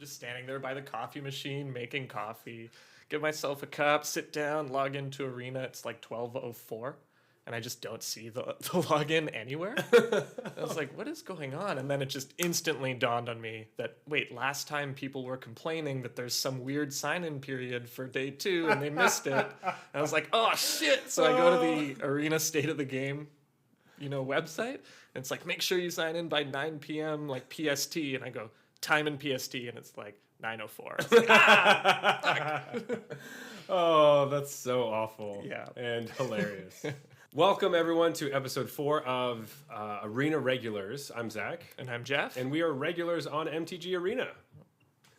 Just standing there by the coffee machine, making coffee. Get myself a cup, sit down, log into Arena. It's like 12:04, and I just don't see the login anywhere. I was like, what is going on? And then it just instantly dawned on me that, wait, last time people were complaining that there's some weird sign-in period for day 2, and they missed it. And I was like, oh, shit. So I go to the Arena State of the Game, website, and it's like, make sure you sign in by 9 p.m., like PST. And I go, time in PST, and it's like 9:04. Like, fuck. Oh, that's so awful. Yeah. And hilarious. Welcome, everyone, to episode 4 of Arena Regulars. I'm Zach. And I'm Jeff. And we are regulars on MTG Arena.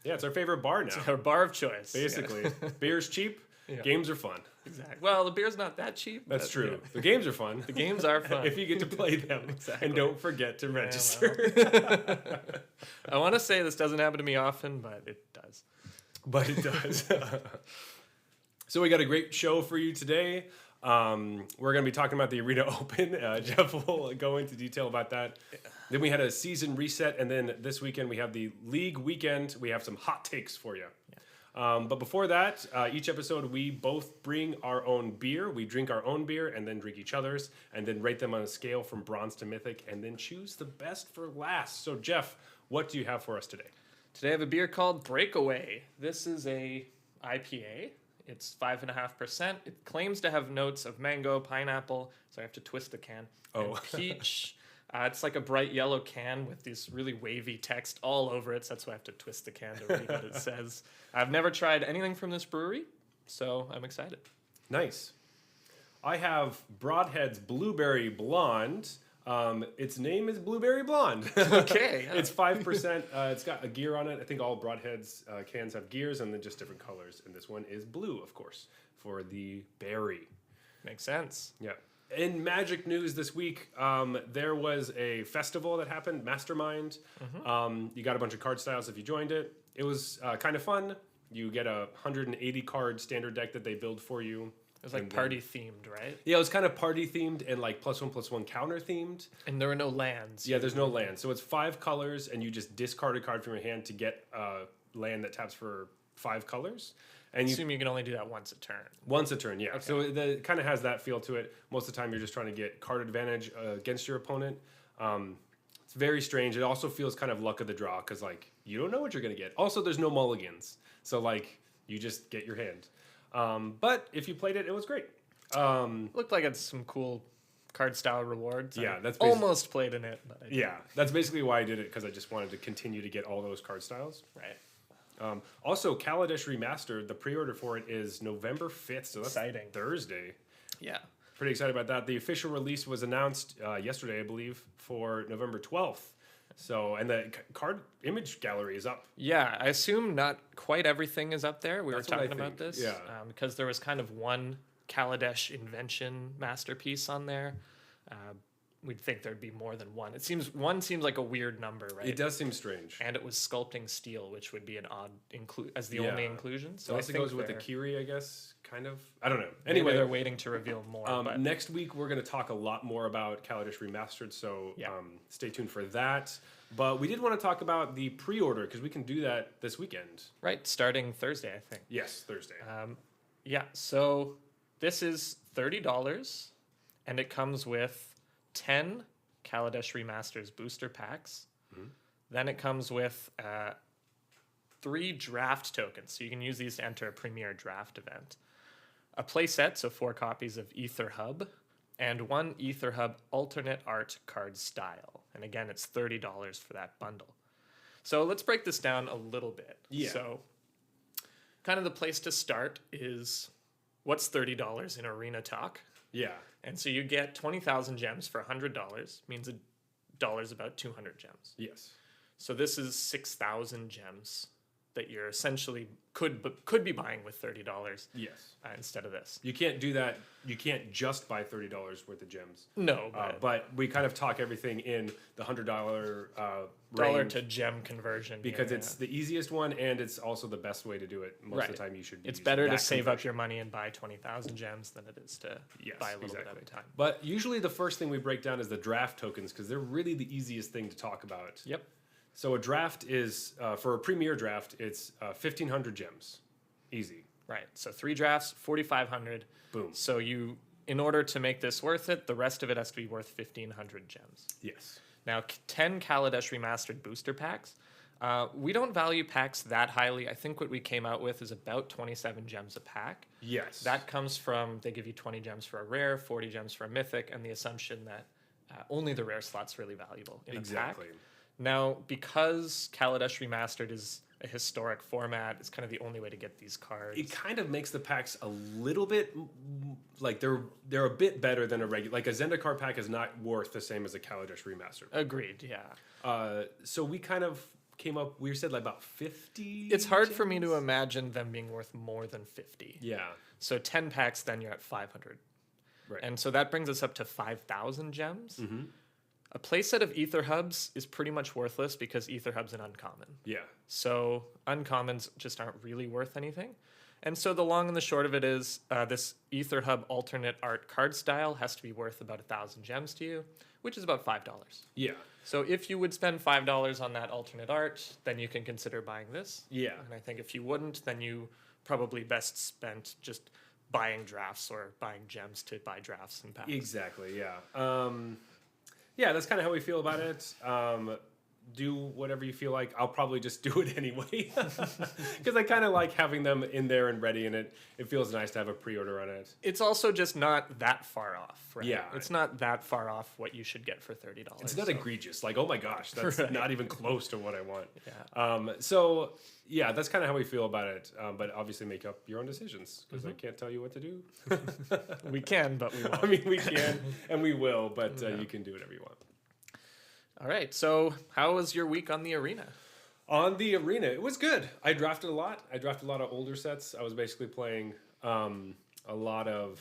Yeah, it's our favorite bar now. It's our bar of choice. Basically. Yeah. Beer's cheap. Yeah. Games are fun. Exactly. Well, the beer's not that cheap. That's true. Yeah. The games are fun. The games are fun. If you get to play them. Exactly. And don't forget to register. Well. I want to say this doesn't happen to me often, but it does. But it does. So we got a great show for you today. We're going to be talking about the Arena Open. Jeff will go into detail about that. Then we had a season reset, and then this weekend we have the league weekend. We have some hot takes for you. But before that, each episode we both bring our own beer. We drink our own beer and then drink each other's, and then rate them on a scale from bronze to mythic, and then choose the best for last. So Jeff, what do you have for us today? Today I have a beer called Breakaway. This is a IPA. It's 5.5%. It claims to have notes of mango, pineapple, so I have to twist the can. Oh. And peach. It's like a bright yellow can with this really wavy text all over it, so that's why I have to twist the can to read what it says. I've never tried anything from this brewery, so I'm excited. Nice. I have Broadhead's Blueberry Blonde. Its name is Blueberry Blonde. Okay. Yeah. It's 5%. It's got a gear on it. I think all Broadhead's cans have gears and then just different colors. And this one is blue, of course, for the berry. Makes sense. Yeah. In Magic news this week, there was a festival that happened, Mastermind. Mm-hmm. You got a bunch of card styles if you joined it. It was kind of fun. You get a 180 card standard deck that they build for you. It was like party themed, right? Yeah, it was kind of party themed and like +1/+1 counter themed. And there were no lands. Yeah, there's no lands. So it's 5 colors, and you just discard a card from your hand to get a land that taps for 5 colors. And I assume you can only do that once a turn. Once a turn, yeah. Okay. So it kind of has that feel to it. Most of the time, you're just trying to get card advantage against your opponent. It's very strange. It also feels kind of luck of the draw because, like, you don't know what you're going to get. Also, there's no mulligans. So, like, you just get your hand. But if you played it, it was great. Looked like it's some cool card style rewards. Yeah, that's almost played in it. But I didn't. That's basically why I did it, because I just wanted to continue to get all those card styles. Right. Also, Kaladesh Remastered, the pre-order for it is November 5th, so that's exciting. Thursday. Yeah. Pretty excited about that. The official release was announced yesterday, I believe, for November 12th. So, and the card image gallery is up. Yeah, I assume not quite everything is up there. We That's were talking about this. Yeah. Because there was kind of one Kaladesh invention masterpiece on there. We'd think there'd be more than one. One seems like a weird number, right? It does seem strange. And it was sculpting steel, which would be an odd as the only inclusion. So unless it goes with the Kiri, I guess, kind of. I don't know. Anyway, they're waiting to reveal more. But next week we're going to talk a lot more about Kaladesh Remastered, so stay tuned for that. But we did want to talk about the pre-order because we can do that this weekend. Right, starting Thursday, I think. Yes, Thursday. So this is $30, and it comes with 10 Kaladesh Remasters booster packs. Mm-hmm. Then it comes with 3 draft tokens, so you can use these to enter a premier draft event. A playset, so 4 copies of Ether Hub, and 1 Ether Hub alternate art card style. And again, it's $30 for that bundle. So let's break this down a little bit. Yeah. So kind of the place to start is what's $30 in Arena Talk? Yeah. And so you get 20,000 gems for $100, means a dollar's about 200 gems. Yes. So this is 6,000 gems that you're essentially could be buying with $30. Yes. Instead of this. You can't do that. You can't just buy $30 worth of gems. No, but we kind of talk everything in the $100 dollar to gem conversion because it's the easiest one and it's also the best way to do it. Most of the time, you should. It's better to save up your money and buy 20,000 gems than it is to buy a little bit at a time. But usually, the first thing we break down is the draft tokens because they're really the easiest thing to talk about. Yep. So a draft is, for a premier draft, it's 1,500 gems. Easy. Right. So 3 drafts, 4,500. Boom. So in order to make this worth it, the rest of it has to be worth 1,500 gems. Yes. Now, 10 Kaladesh Remastered booster packs. We don't value packs that highly. I think what we came out with is about 27 gems a pack. Yes. That comes from, they give you 20 gems for a rare, 40 gems for a mythic, and the assumption that only the rare slot's really valuable in a pack. Now, because Kaladesh Remastered is a historic format, it's kind of the only way to get these cards. It kind of makes the packs a little bit, like, they're a bit better than a regular, like a Zendikar pack is not worth the same as a Kaladesh Remastered. Agreed, yeah. So we kind of came up, we said like about 50 It's hard gems? for me to imagine them being worth more than 50. Yeah. So 10 packs, then you're at 500. Right. And so that brings us up to 5,000 gems. Mm-hmm. A playset of Ether Hubs is pretty much worthless because Ether Hub's an uncommon. Yeah. So uncommons just aren't really worth anything. And so the long and the short of it is this Ether Hub alternate art card style has to be worth about 1,000 gems to you, which is about $5. Yeah. So if you would spend $5 on that alternate art, then you can consider buying this. Yeah. And I think if you wouldn't, then you probably best spent just buying drafts or buying gems to buy drafts and packs. Exactly, yeah. Yeah, that's kind of how we feel about it. Do whatever you feel like. I'll probably just do it anyway. Because I kind of like having them in there and ready, and it feels nice to have a pre-order on it. It's also just not that far off, right? Yeah. It's not that far off what you should get for $30. It's not egregious. Like, oh my gosh, that's Right. not even close to what I want. Yeah. So, yeah, that's kind of how we feel about it. But obviously make up your own decisions, because I can't tell you what to do. We can, but we won't. I mean, we can, and we will, but you can do whatever you want. All right. So how was your week on the arena? On the arena, it was good. I drafted a lot. I drafted a lot of older sets. I was basically playing a lot of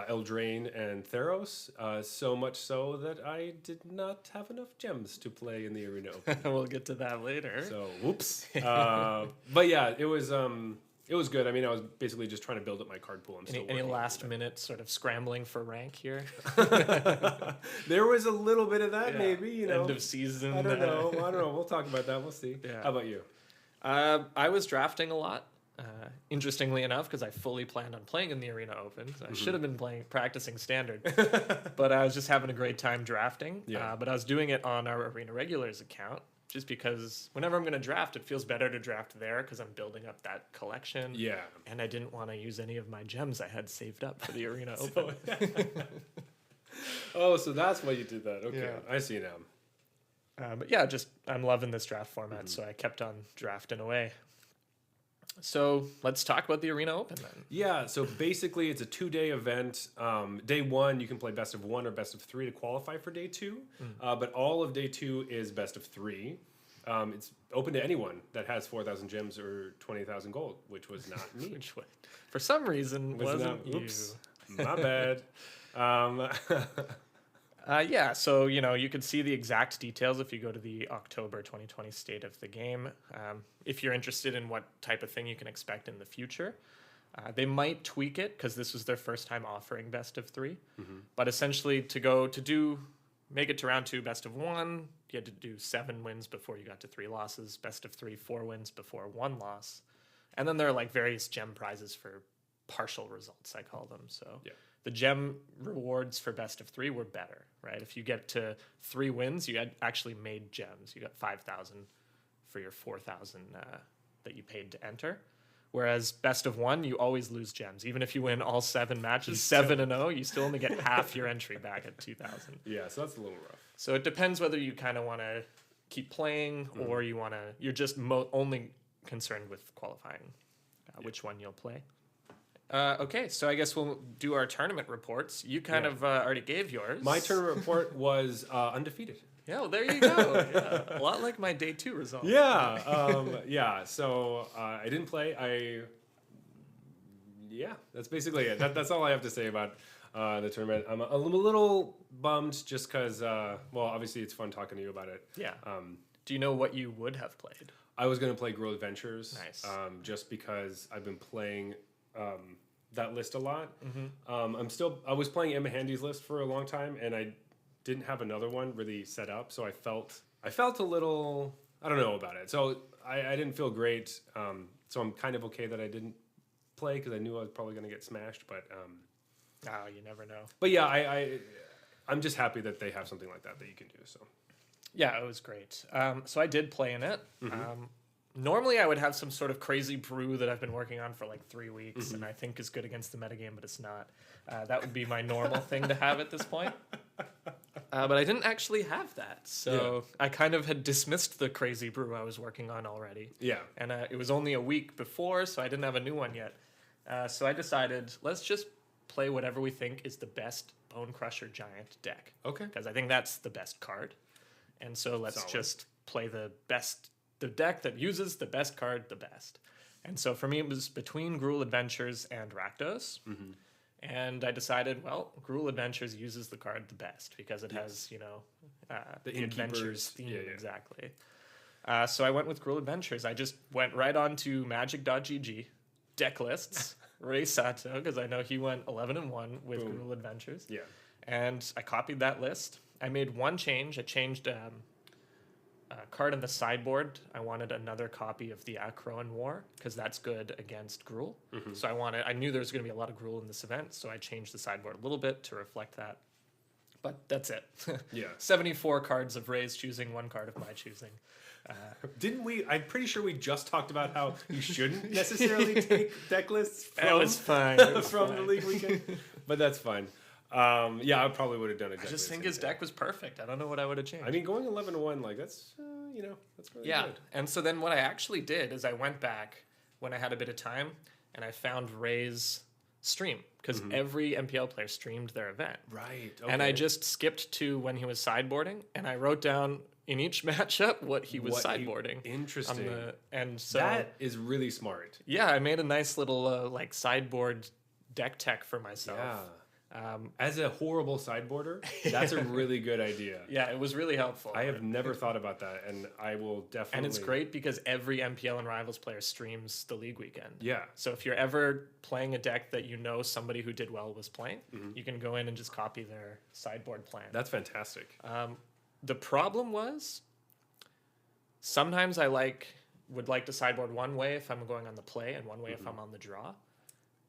Eldraine and Theros, so much so that I did not have enough gems to play in the arena open. We'll get to that later. So, whoops. But yeah, it was good. I mean, I was basically just trying to build up my card pool. Any last minute sort of scrambling for rank here? There was a little bit of that, Yeah. maybe, you know. End of season. I don't know. We'll talk about that. We'll see. Yeah. How about you? I was drafting a lot. Interestingly enough, because I fully planned on playing in the Arena Open. So I should have been practicing Standard. But I was just having a great time drafting. Yeah. But I was doing it on our Arena Regulars account. Just because whenever I'm going to draft, it feels better to draft there because I'm building up that collection. Yeah. And I didn't want to use any of my gems I had saved up for the Arena So- Open. Oh, so that's why you did that. Okay. Yeah. I see now. But yeah, just I'm loving this draft format, so I kept on drafting away. So let's talk about the Arena Open then. Yeah, so basically it's a 2-day event. Day 1, you can play best of 1 or best of 3 to qualify for day 2. But all of day 2 is best of 3. It's open to anyone that has 4,000 gems or 20,000 gold, which was not me. Which way? For some reason wasn't you. Oops, my bad. Yeah, so you could see the exact details if you go to the October 2020 state of the game. If you're interested in what type of thing you can expect in the future, they might tweak it because this was their first time offering best of 3. But essentially, make it to round 2, best of 1, you had to do 7 wins before you got to 3 losses. Best of 3, 4 wins before 1 loss, and then there are like various gem prizes for partial results, I call them. So. Yeah. The gem rewards for best of 3 were better, right? If you get to 3 wins, you had actually made gems. You got 5,000 for your 4,000 that you paid to enter. Whereas best of 1, you always lose gems. Even if you win all 7 matches, 7-0, you still only get half your entry back at 2,000. Yeah, so that's a little rough. So it depends whether you kind of want to keep playing or you're just only concerned with qualifying which one you'll play. Okay, so I guess we'll do our tournament reports. You kind of already gave yours. My tournament report was undefeated. Yeah, well, there you go. Yeah. A lot like my day 2 result. Yeah, so I didn't play. That's basically it. That's all I have to say about the tournament. I'm a little bummed just because, obviously it's fun talking to you about it. Yeah. Do you know what you would have played? I was going to play Grow Adventures. Nice. Just because I've been playing that list a lot. I was playing Emma Handy's list for a long time, and I didn't have another one really set up, so I felt a little I don't know about it. So I didn't feel great. So I'm kind of okay that I didn't play because I knew I was probably going to get smashed. But Oh, you never know. but yeah, I'm just happy that they have something like that you can do. So Yeah, it was great. So I did play in it. Normally, I would have some sort of crazy brew that I've been working on for like 3 weeks, and I think is good against the metagame, but it's not. That would be my normal thing to have at this point. But I didn't actually have that, so I kind of had dismissed the crazy brew I was working on already. yeah, And it was only a week before, so I didn't have a new one yet. So I decided, let's just play whatever we think is the best Bone Crusher Giant deck. okay, Because I think that's the best card. And so let's Solid. just play the deck that uses the best card the best. And so for me, it was between Gruul Adventures and Rakdos. And I decided, well, Gruul Adventures uses the card the best because it has, the Adventures theme. Yeah. Exactly. So I went with Gruul Adventures. I just went right on to magic.gg, deck lists, Ray Sato, because I know he went 11-1 with Gruul Adventures. yeah, And I copied that list. I made one change. I changed a card in the sideboard. I wanted another copy of the Akroan War because that's good against Gruul. So I knew there was going to be a lot of Gruul in this event, so I changed the sideboard a little bit to reflect that. But that's it. yeah. 74 cards of Ray's choosing, 1 card of my choosing. Didn't we? I'm pretty sure we just talked about how you shouldn't necessarily take deck lists from, That was fine. It was from fine. the league weekend, but that's fine. Yeah, I probably would have done exactly. I just the think same his thing. deck was perfect. I don't know what I would have changed. I mean, going 11-1, like that's that's really good. And so then what I actually did is I went back when I had a bit of time and I found Ray's stream because every MPL player streamed their event. Right. Okay. And I just skipped to when he was sideboarding and I wrote down in each matchup what he was sideboarding. Interesting. And so that is really smart. yeah, I made a nice little like sideboard deck tech for myself. Yeah. As a horrible sideboarder, that's a really good idea. Yeah, it was really helpful. I have never thought about that, and I will definitely. And it's great because every MPL and Rivals player streams the league weekend. Yeah. So if you're ever playing a deck that you know somebody who did well was playing, you can go in and just copy their sideboard plan. That's fantastic. The problem was sometimes I would like to sideboard one way if I'm going on the play and one way if I'm on the draw.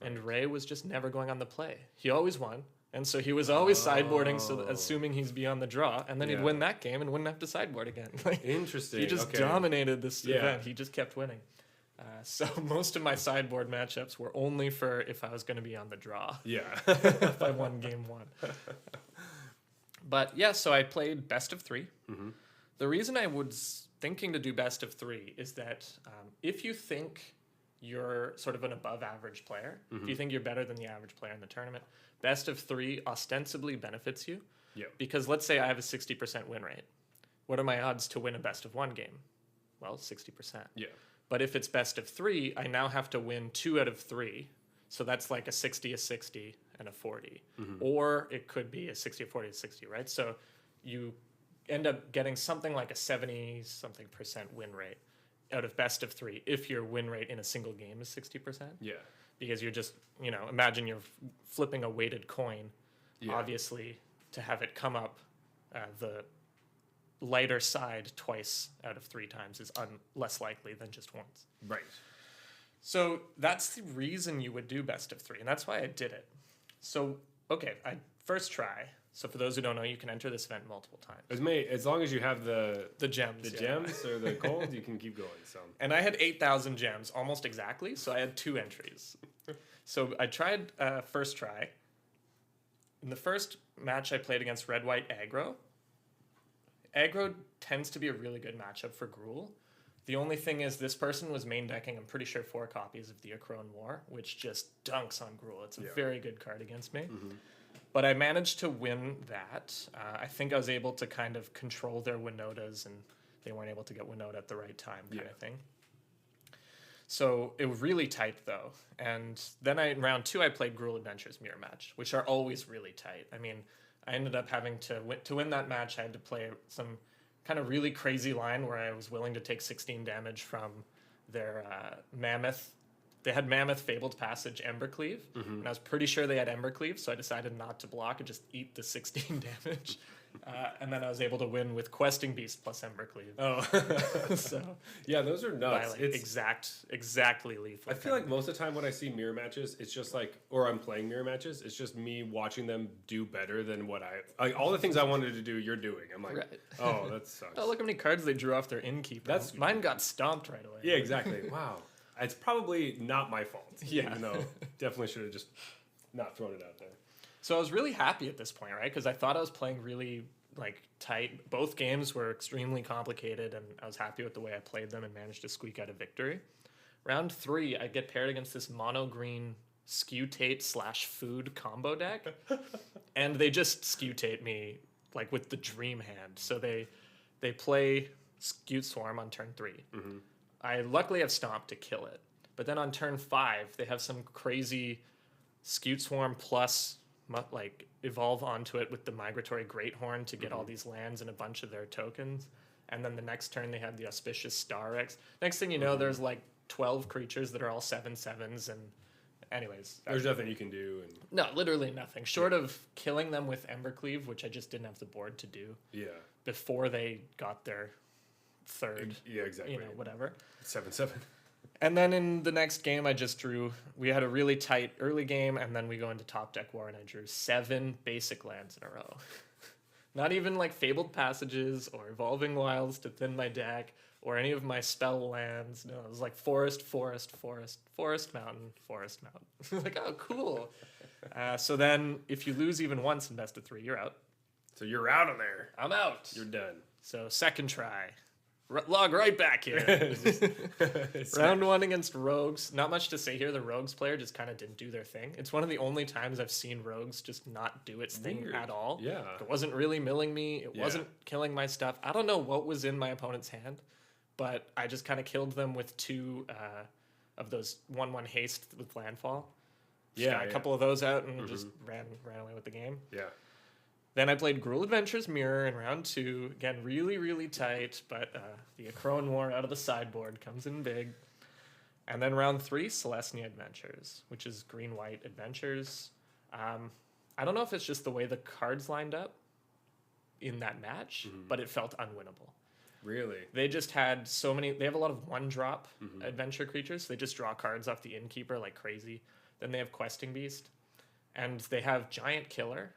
And Ray was just never going on the play. He always won. And so he was always sideboarding, so assuming he's beyond the draw. And then he'd win that game and wouldn't have to sideboard again. Interesting. He just dominated this event. He just kept winning. So most of my sideboard matchups were only for if I was going to be on the draw. Yeah. If I won game 1. But yeah, so I played best of 3. The reason I was thinking to do best of 3 is that if you think you're sort of an above average player, if you think you're better than the average player in the tournament, best of 3 ostensibly benefits you. Yeah. Because let's say I have a 60% win rate. What are my odds to win a best of 1 game? Well, 60%. Yeah. But if it's best of 3, I now have to win 2 out of 3. So that's like a 60, a 60, and a 40. Or it could be a 60, a 40, a 60, right? So you end up getting something like a 70-something% win rate out of best of 3 if your win rate in a single game is 60%. Yeah. Because you're just, imagine you're flipping a weighted coin. Yeah. Obviously, to have it come up the lighter side twice out of 3 times is less likely than just once. Right. So that's the reason you would do best of 3, and that's why I did it. So, okay, first try. So for those who don't know, you can enter this event multiple times. As long as you have the gems. Gems or the gold, you can keep going. So. And I had 8,000 gems, almost exactly, so I had 2 entries. So I tried first try. In the first match I played against red-white aggro. Aggro tends to be a really good matchup for Gruul. The only thing is this person was main decking, I'm pretty sure, 4 copies of the Akroan War, which just dunks on Gruul. It's a very good card against me. But I managed to win that. I think I was able to kind of control their Winodas, and they weren't able to get Winota at the right time kind of thing. So it was really tight, though. And then in round 2, I played Gruul Adventures Mirror Match, which are always really tight. I mean, I ended up having to win that match, I had to play some kind of really crazy line where I was willing to take 16 damage from their Mammoth. They had Mammoth, Fabled Passage, Embercleave, and I was pretty sure they had Embercleave, so I decided not to block and just eat the 16 damage And then I was able to win with Questing Beast plus Embercleave. Oh, So yeah, those are by nuts. like It's exactly lethal. I feel like most of the time when I see mirror matches, it's just like, or I'm playing mirror matches, it's just me watching them do better than what like all the things I wanted to do, you're doing. I'm like, Right. oh, that sucks. Oh, look how many cards they drew off their innkeeper. That's- Mine got stomped right away. Yeah, exactly. Wow. It's probably not my fault. Yeah. Even though definitely should have just not thrown it out there. So I was really happy at this point, right? Because I thought I was playing really like tight. Both games were extremely complicated, and I was happy with the way I played them and managed to squeak out a victory. Round 3, I get paired against this mono green Scutate / food combo deck, and they just Scutate me like with the dream hand. So they play Scute Swarm on turn 3. Mm-hmm. I luckily have Stomp to kill it, but then on turn 5 they have some crazy Scute Swarm plus like evolve onto it with the Migratory Greathorn to get all these lands and a bunch of their tokens. And then the next turn they have the Auspicious Star X. Next thing you know, there's like 12 creatures that are all 7/7s, and anyways, There's nothing you can do. And no, literally nothing short of killing them with Embercleave, which I just didn't have the board to do yeah. before they got their third, Yeah, exactly. whatever. 7/7. And then in the next game, I just drew. We had a really tight early game, and then we go into top deck war, and I drew 7 basic lands in a row. Not even like Fabled Passages or Evolving Wilds to thin my deck, or any of my spell lands. No, it was like forest, mountain. Like, oh, cool. So then, if you lose even once in best of 3, you're out. So you're out of there. I'm out. You're done. So second try. Log right back here. Round 1 against Rogues. Not much to say here. The Rogues player just kind of didn't do their thing. It's one of the only times I've seen Rogues just not do its thing Weird. at all. Yeah. It wasn't really milling me. It wasn't killing my stuff. I don't know what was in my opponent's hand, but I just kind of killed them with 2 of those 1/1 haste with landfall. Just got a couple of those out and just ran away with the game. Yeah. Then I played Gruul Adventures Mirror in round 2. Again, really, really tight, but the Akron War out of the sideboard comes in big. And then round 3, Celestia Adventures, which is green-white adventures. I don't know if it's just the way the cards lined up in that match, but it felt unwinnable. Really? They just had so many. They have a lot of 1-drop adventure creatures. They just draw cards off the Innkeeper like crazy. Then they have Questing Beast. And they have Giant Killer,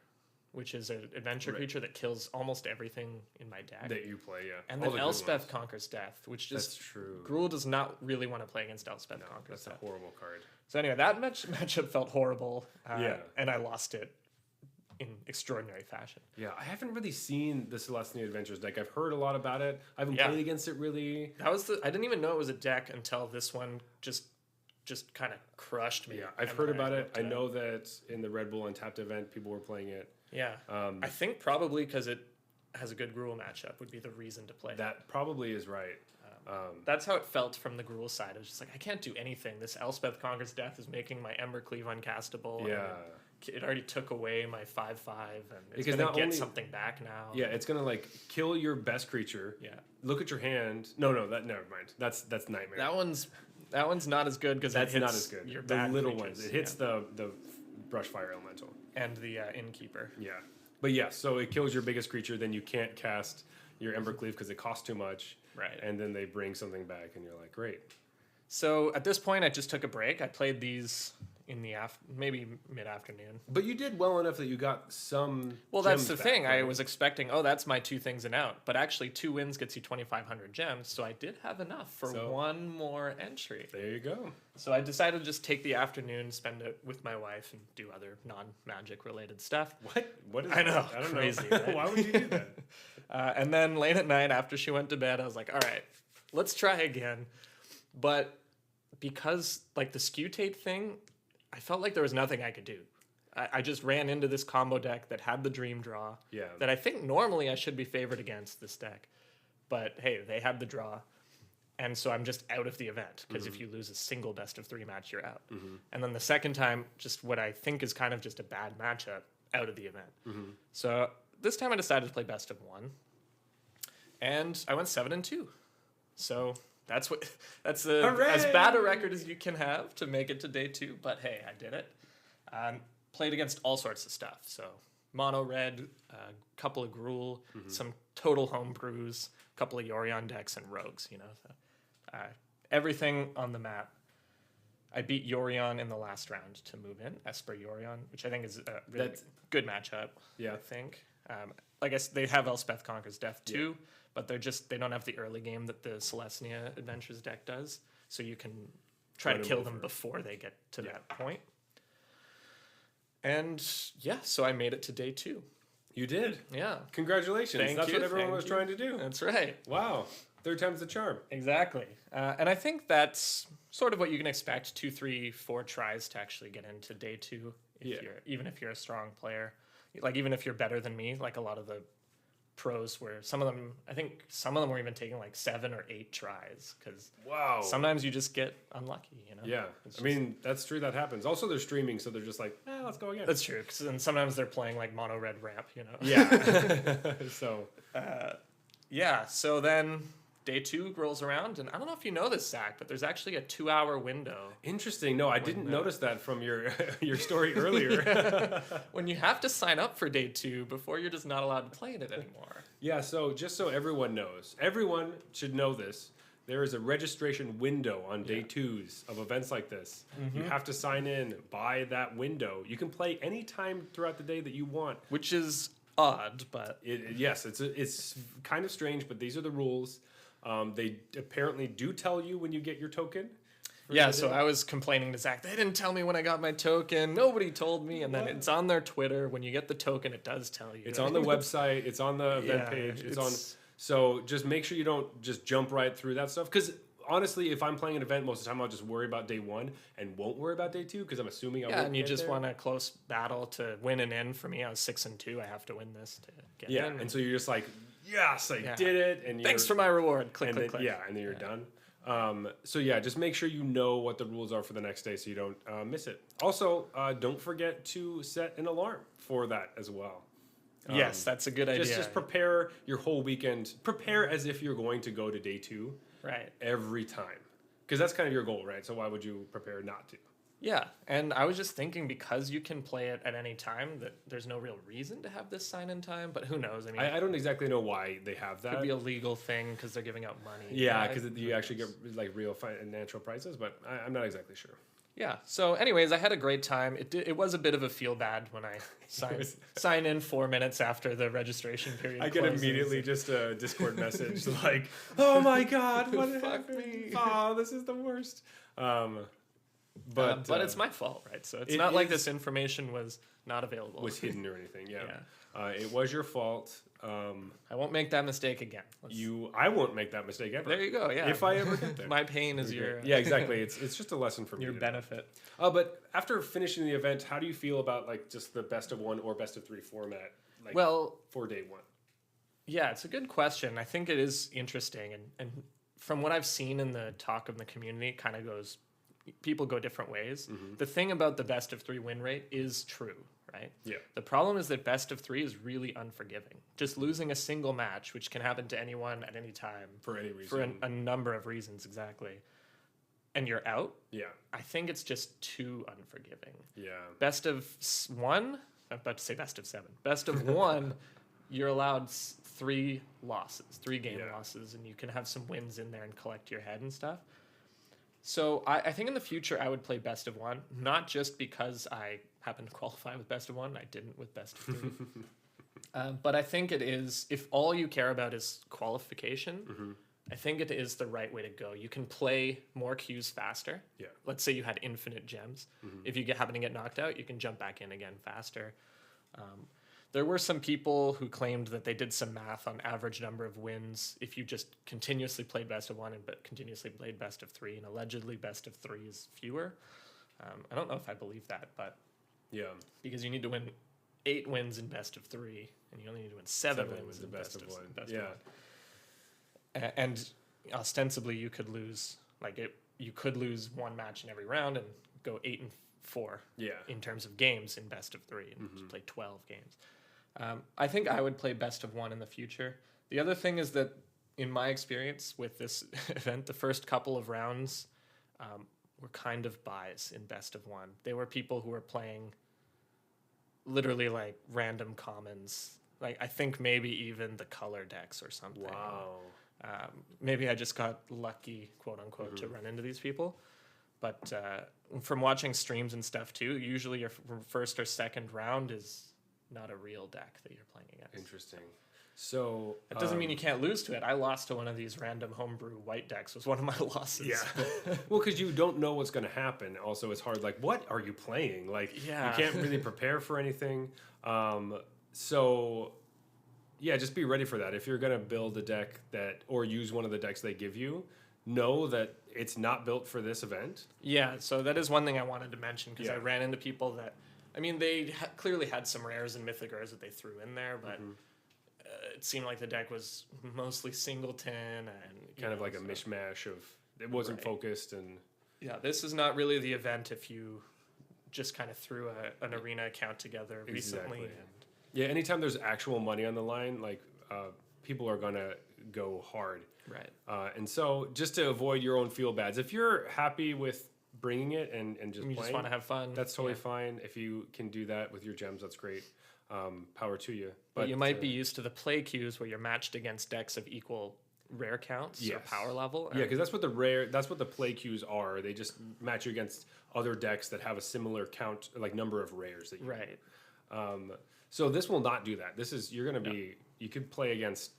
which is an adventure creature that kills almost everything in my deck. That you play, yeah. And then Elspeth Conquers Death, which just... That's true. Gruul does not really want to play against Elspeth Conquers That's Death. a horrible card. So anyway, that matchup felt horrible. Yeah. And I lost it in extraordinary fashion. Yeah, I haven't really seen the Celestia Adventures deck. I've heard a lot about it. I haven't Yeah. played against it really. That was I didn't even know it was a deck until this one just kind of crushed me. Yeah, I've And heard then about it. looked I at know that in the Red Bull Untapped event, people were playing it. Yeah. I think probably because it has a good Gruul matchup would be the reason to play. That probably is right. That's how it felt from the Gruul side. It was just like, I can't do anything. This Elspeth Conquers Death is making my Embercleave uncastable. Yeah. And it already took away my 5/5, and it's Because going not to get only- something back now. Yeah, it's gonna like kill your best creature. Yeah. Look at your hand. No, that never mind. That's nightmare. That one's not as good because That's it hits not as good. your The bad little creatures. ones. It hits Yeah. the Brushfire Elemental. And the Innkeeper. Yeah. But yeah, so it kills your biggest creature, then you can't cast your Embercleave because it costs too much. Right. And then they bring something back, and you're like, great. So at this point, I just took a break. I played these in the maybe mid-afternoon. But you did well enough that you got some. Well, that's gems the back, thing. right? I was expecting, that's my 2 things and out. But actually, 2 wins gets you 2,500 gems. So I did have enough for one more entry. There you go. So I decided to just take the afternoon, spend it with my wife, and do other non-magic related stuff. What is I know, that? I don't crazy, know. right? Why would you do that? And then late at night, after she went to bed, I was like, all right, let's try again. But because, like, the Scutate thing, I felt like there was nothing I could do. I just ran into this combo deck that had the Dream Draw. Yeah. That I think normally I should be favored against this deck. But, hey, they had the draw. And so I'm just out of the event. Because if you lose a single best of 3 match, you're out. And then the second time, just what I think is kind of just a bad matchup, out of the event. So this time I decided to play best of 1. And I went 7-2. So that's as bad a record as you can have to make it to day 2. But hey, I did it. Played against all sorts of stuff. So mono red, a couple of Gruul, some total home brews, a couple of Yorion decks, and rogues. So, everything on the map. I beat Yorion in the last round to move in, Esper Yorion, which I think is a really good matchup. Yeah. I think. I guess they have Elspeth Conquers Death too, but they don't have the early game that the Celestia Adventures deck does, so you can try to kill them before they get to that point. And so I made it to day 2. You did? Yeah. Congratulations. That's what everyone was trying to do. That's right. Wow. 3rd time's the charm. Exactly. And I think that's sort of what you can expect, 2, 3, 4 tries to actually get into day 2, even if you're a strong player. Like, even if you're better than me, like a lot of the pros were, I think some of them were even taking like 7 or 8 tries, because sometimes you just get unlucky, Yeah. I mean, that's true, that happens. Also, they're streaming, so they're just like, let's go again. That's true, and sometimes they're playing like mono red ramp, Yeah. So. So then day 2 rolls around, and I don't know if you know this, Zach, but there's actually a 2-hour window. Interesting. No, I didn't notice that from your story earlier. When you have to sign up for day 2 before you're just not allowed to play in it anymore. Yeah, so just so everyone knows, everyone should know this. There is a registration window on day 2s of events like this. You have to sign in by that window. You can play any time throughout the day that you want. Which is odd, but... It's kind of strange, but these are the rules. They apparently do tell you when you get your token. Yeah, so I was complaining to Zach, they didn't tell me when I got my token. Nobody told me. And then it's on their Twitter. When you get the token, it does tell you. It's on the website. It's on the event page. It's on. So just make sure you don't just jump right through that stuff. Because honestly, if I'm playing an event, most of the time I'll just worry about day 1 and won't worry about day 2 because I'm assuming I won't. Yeah, and you just want a close battle to win an in. For me, I was 6-2. I have to win this to get in. Yeah, and so you're just like, yes, I did it. And thanks for my reward. Click. Yeah, and then you're done. So just make sure you know what the rules are for the next day so you don't miss it. Also, don't forget to set an alarm for that as well. Yes, that's a good idea. Just prepare your whole weekend. Prepare as if you're going to go to day 2. Right. Every time. Because that's kind of your goal, right? So why would you prepare not to? Yeah, and I was just thinking, because you can play it at any time, that there's no real reason to have this sign-in time, but who knows? I mean, I don't exactly know why they have that. Could be a legal thing because they're giving out money. Yeah, because you actually get like real financial prices, but I'm not exactly sure. Yeah. So, anyways, I had a great time. It was a bit of a feel bad when I sign in 4 minutes after the registration period. I get immediately just a Discord message like, "Oh my God, what happened? Me? Oh, this is the worst." But it's my fault, right? So it's not like this information was not available. Was hidden or anything, yeah. It was your fault. I won't make that mistake again. I won't make that mistake ever. There you go, yeah. If I ever get there. My pain is your... Yeah, exactly. It's just a lesson for me. Your benefit. But after finishing the event, how do you feel about like just the best of 1 or best of 3 format? Like, for day 1? Yeah, it's a good question. I think it is interesting. And from what I've seen in the talk of the community, it kind of goes... People go different ways. Mm-hmm. The thing about the best of 3 win rate is true, right? Yeah. The problem is that best of 3 is really unforgiving. Just losing a single match, which can happen to anyone at any time. For any reason. For a number of reasons, exactly. And you're out. Yeah. I think it's just too unforgiving. Yeah. Best of 1, I'm about to say best of 7. Best of 1, you're allowed 3 losses, 3 game losses, and you can have some wins in there and collect your head and stuff. So I think in the future I would play best of 1, not just because I happen to qualify with best of 1. I didn't with best of 3. But I think it is, if all you care about is qualification, I think it is the right way to go. You can play more queues faster. Yeah. Let's say you had infinite gems. If you happen to get knocked out, you can jump back in again faster. There were some people who claimed that they did some math on average number of wins if you just continuously played best of 1 and continuously played best of 3, and allegedly best of 3 is fewer. I don't know if I believe that, but because you need to win 8 wins in best of 3, and you only need to win 7 wins in best of 1. And ostensibly, you could lose you could lose 1 match in every round and go 8-4 in terms of games in best of 3 and play 12 games. I think I would play best of 1 in the future. The other thing is that, in my experience with this event, the first couple of rounds were kind of buys in best of 1. They were people who were playing literally like random commons. Like I think maybe even the color decks or something. Wow. Maybe I just got lucky, quote unquote, to run into these people. But from watching streams and stuff too, usually your first or second round is not a real deck that you're playing against. Interesting. So It doesn't mean you can't lose to it. I lost to one of these random homebrew white decks. Was one of my losses. Yeah. Well, because you don't know what's going to happen. Also, it's hard. Like, what are you playing? Like, Yeah. you can't really prepare for anything. So, yeah, just be ready for that. If you're going to build a deck or use one of the decks they give you, know that it's not built for this event. Yeah, so that is one thing I wanted to mention because Yeah. I ran into people that, I mean, they clearly had some rares and mythic rares that they threw in there, but it seemed like the deck was mostly singleton and Kind of like a mishmash of it wasn't focused and yeah, this is not really the event if you just kind of threw an arena account together recently. Exactly. Yeah, anytime there's actual money on the line, like people are gonna go hard. Right. And so just to avoid your own feel bads, if you're happy with bringing it and just You playing, just want to have fun. that's totally fine. If you can do that with your gems, that's great. Power to you. But you might be used to the play queues where you're matched against decks of equal rare counts or power level. Yeah, because that's what the play queues are. They just match you against other decks that have a similar count, like number of rares that you Right. So this will not do that. This is you're gonna be. You could play against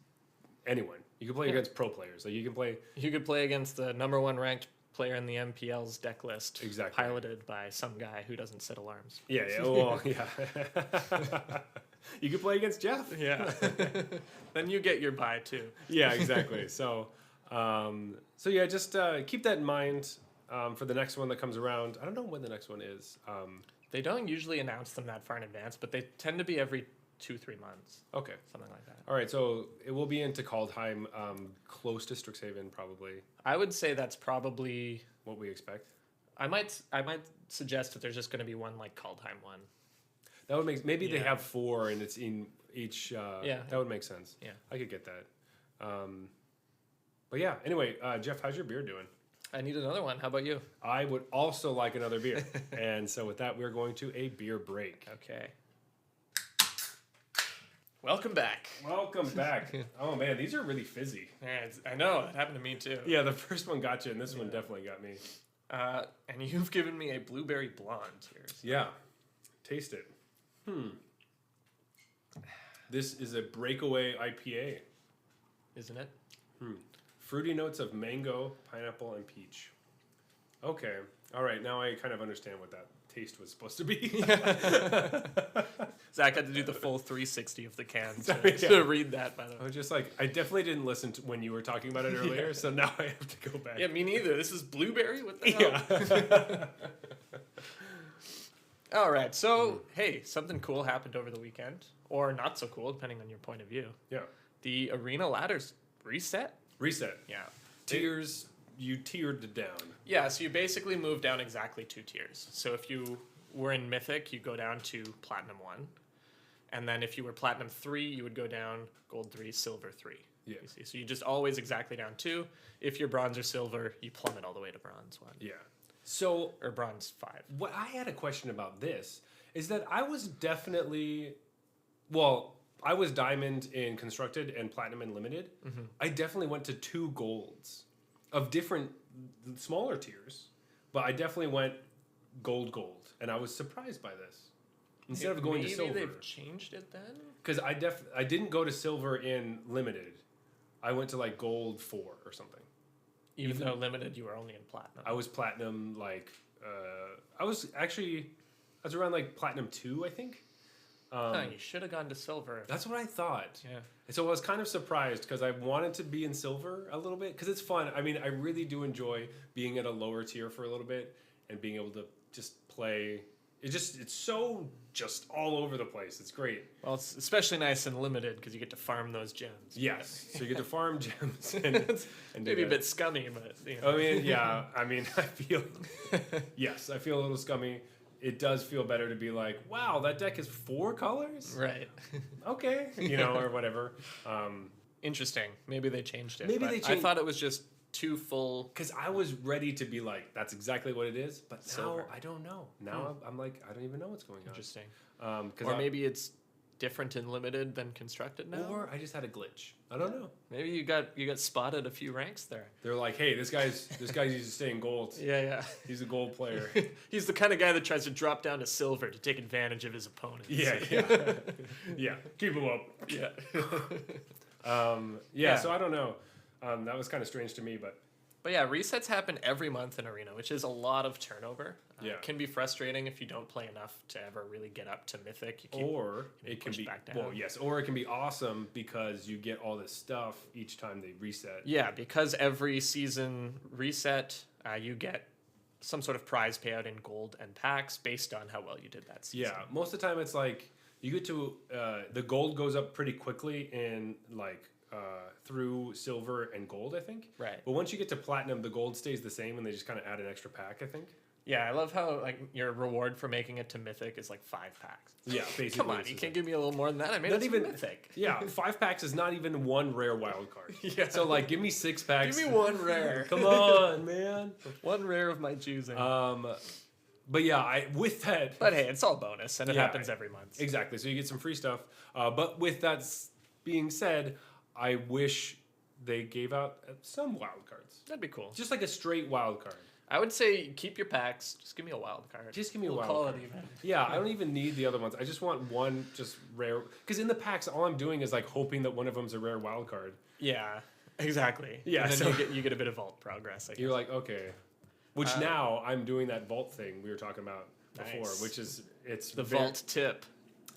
anyone. You can play against pro players. Like you can play. You could play against the #1 ranked player in the MPL's deck list, Exactly. piloted by some guy who doesn't set alarms. Yeah. Well, yeah. You could play against Jeff. Yeah. Then you get your buy too. Yeah, exactly. So yeah, just keep that in mind for the next one that comes around. I don't know when the next one is. They don't usually announce them that far in advance, but they tend to be every 2-3 months, Okay. something like that. All right. So it will be into Kaldheim, close to Strixhaven, probably. I would say that's probably. What we expect. I might suggest that there's just going to be one like Kaldheim one. That would make maybe they Yeah. have 4 and it's in each. Yeah. That would make sense. Yeah. I could get that. But yeah. Anyway, Jeff, how's your beer doing? I need another one. How about you? I would also like another beer. And so with that, we're going to a beer break. Okay. Welcome back. Welcome back. Oh man, these are really fizzy. Yeah, I know. It happened to me too. Yeah, the first one got you, and this one definitely got me. And you've given me a blueberry blonde here. So. Yeah. Taste it. This is a breakaway IPA. Isn't it? Fruity notes of mango, pineapple, and peach. Okay. All right. Now I kind of understand what that taste was supposed to be. Zach had to do the full 360 of the can Sorry, to read that, by the I way. was just like, I definitely didn't listen to when you were talking about it earlier, so now I have to go back. Yeah, me neither. This is blueberry? What the hell? All right. So, hey, something cool happened over the weekend. Or not so cool, depending on your point of view. Yeah. The arena ladders reset. Reset. Yeah. Tiers, you tiered it down. Yeah, so you basically move down exactly 2 tiers. So if you were in Mythic, you go down to Platinum 1. And then if you were Platinum 3, you would go down Gold 3, Silver 3. Yeah. You see? So you just always exactly down 2. If you're Bronze or Silver, you plummet all the way to Bronze 1. Yeah. So Or Bronze 5. what I had a question about this is that I was definitely, well, I was Diamond in Constructed and Platinum in Limited. I definitely went to 2 golds of different smaller tiers, but I definitely went gold, and I was surprised by this. Instead of going to silver, Maybe they've changed it then? because I didn't go to silver in Limited. I went to like gold 4 or something. Even though Limited, you were only in Platinum. I was platinum I was around like platinum 2, I think. You should have gone to Silver. That's what I thought. Yeah. And so I was kind of surprised because I wanted to be in silver a little bit because it's fun. I mean, I really do enjoy being at a lower tier for a little bit and being able to just play. It's so just all over the place. It's great. Well, it's especially nice and Limited because you get to farm those gems. Yes. So you get to farm gems and Maybe a bit scummy, but you know. I mean, yeah. I mean, I feel a little scummy. It does feel better to be like, wow, that deck is 4 colors? Right. Okay. Or whatever. Interesting. Maybe they changed it. Maybe but they I changed- thought it was just 2 full. Because I was ready to be like, that's exactly what it is, but now Silver. I don't know. Now I'm like, I don't even know what's going on. Interesting. Or Maybe it's different in limited than constructed now. Or I just had a glitch. I don't know. Maybe you got spotted a few ranks there. They're like, hey, this guy needs to stay in gold. Yeah. He's a gold player. He's the kind of guy that tries to drop down to silver to take advantage of his opponents. Yeah. Yeah. Keep him up. Yeah. So I don't know. That was kind of strange to me, but yeah, resets happen every month in Arena, which is a lot of turnover. Yeah. It can be frustrating if you don't play enough to ever really get up to Mythic. Or it can be back down. well, yes, or it can be awesome because you get all this stuff each time they reset. Yeah, because every season reset, you get some sort of prize payout in gold and packs based on how well you did that season. Yeah, most of the time it's like you get to the gold goes up pretty quickly in like through silver and gold, I think. Right. But once you get to platinum, the gold stays the same, and they just kind of add an extra pack, I think. Yeah, I love how like your reward for making it to Mythic is like 5 packs. Yeah, basically. Come on, you can't give me a little more than that. I made Not it even to Mythic. Yeah, 5 packs is not even one rare wild card. Yeah. So like, give me 6 packs. Give me 1 rare. Come on, man. 1 rare of my choosing. But yeah, with that. But hey, it's all bonus, and it Yeah, happens every month. Exactly. So you get some free stuff. But with that being said, I wish they gave out some wild cards. That'd be cool. Just like a straight wild card. I would say keep your packs. Just give me a wild card. Just give me a We'll wild call card. it even. Yeah, I don't even need the other ones. I just want one just rare. Because in the packs, all I'm doing is like hoping that one of them's a rare wild card. Yeah, exactly. Yeah, and then so- you get a bit of vault progress. I guess. You're like, okay. Which now I'm doing that vault thing we were talking about before, Nice. which is it's the very- vault tip.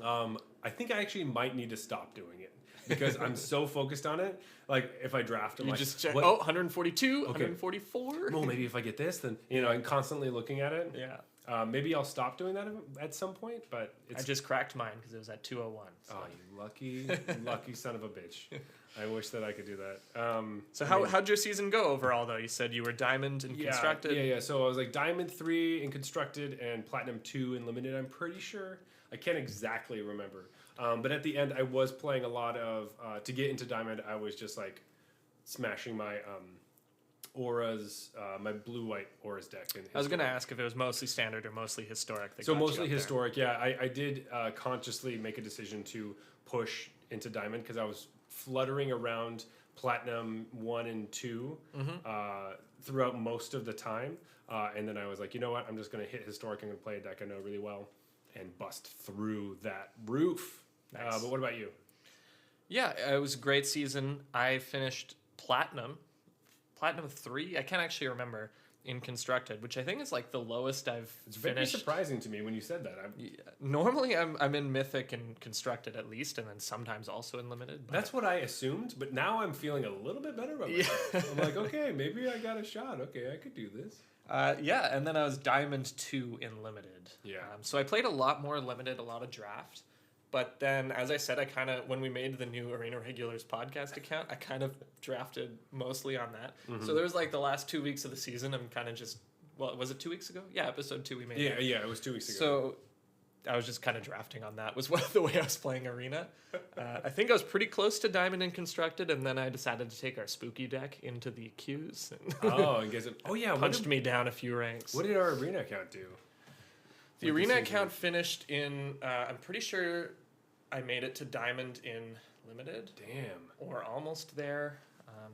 I think I actually might need to stop doing it because I'm so focused on it. Like if I draft, I'm You like, just check. what? Oh, 142, 144. Well, maybe if I get this, then and constantly looking at it. Yeah. Maybe I'll stop doing that at some point. But it's I just cracked mine because it was at 201. So, oh, you lucky son of a bitch. I wish that I could do that. so how'd your season go overall, though? You said you were diamond and constructed. Yeah. So I was like diamond 3 in constructed and platinum 2 in limited. I'm pretty sure. I can't exactly remember. But at the end, I was playing a lot of to get into diamond. I was just like smashing my auras, my blue-white auras deck. I was going to ask if it was mostly standard or mostly historic. So mostly historic, yeah. I did consciously make a decision to push into diamond because I was fluttering around platinum 1 and 2 throughout most of the time. And then I was like, you know what? I'm just going to hit historic. I'm going to play a deck I know really well and bust through that roof. Nice. But what about you? Yeah, it was a great season. I finished platinum 3. I can't actually remember in constructed, which I think is like the lowest I've It's very finished. surprising to me when you said that. Yeah. Normally, I'm in mythic and constructed at least, and then sometimes also in limited. But That's what I assumed, but now I'm feeling a little bit better about myself. I'm like, okay, maybe I got a shot. Okay, I could do this. yeah, and then I was diamond 2 in limited. Yeah. So I played a lot more limited, a lot of draft. But then, as I said, when we made the new Arena Regulars podcast account, I kind of drafted mostly on that. So there was like the last 2 weeks of the season, I'm kind of just, was it 2 weeks ago? Yeah, episode 2 we made. Yeah, it was 2 weeks ago. So I was just kind of drafting on that, was the way I was playing Arena. I think I was pretty close to Diamond and Constructed, and then I decided to take our Spooky deck into the queues. And and guess it. Oh yeah, punched me down a few ranks. What did our arena account do? The Arena account finished in, I'm pretty sure I made it to Diamond in Limited. Damn. Or almost there.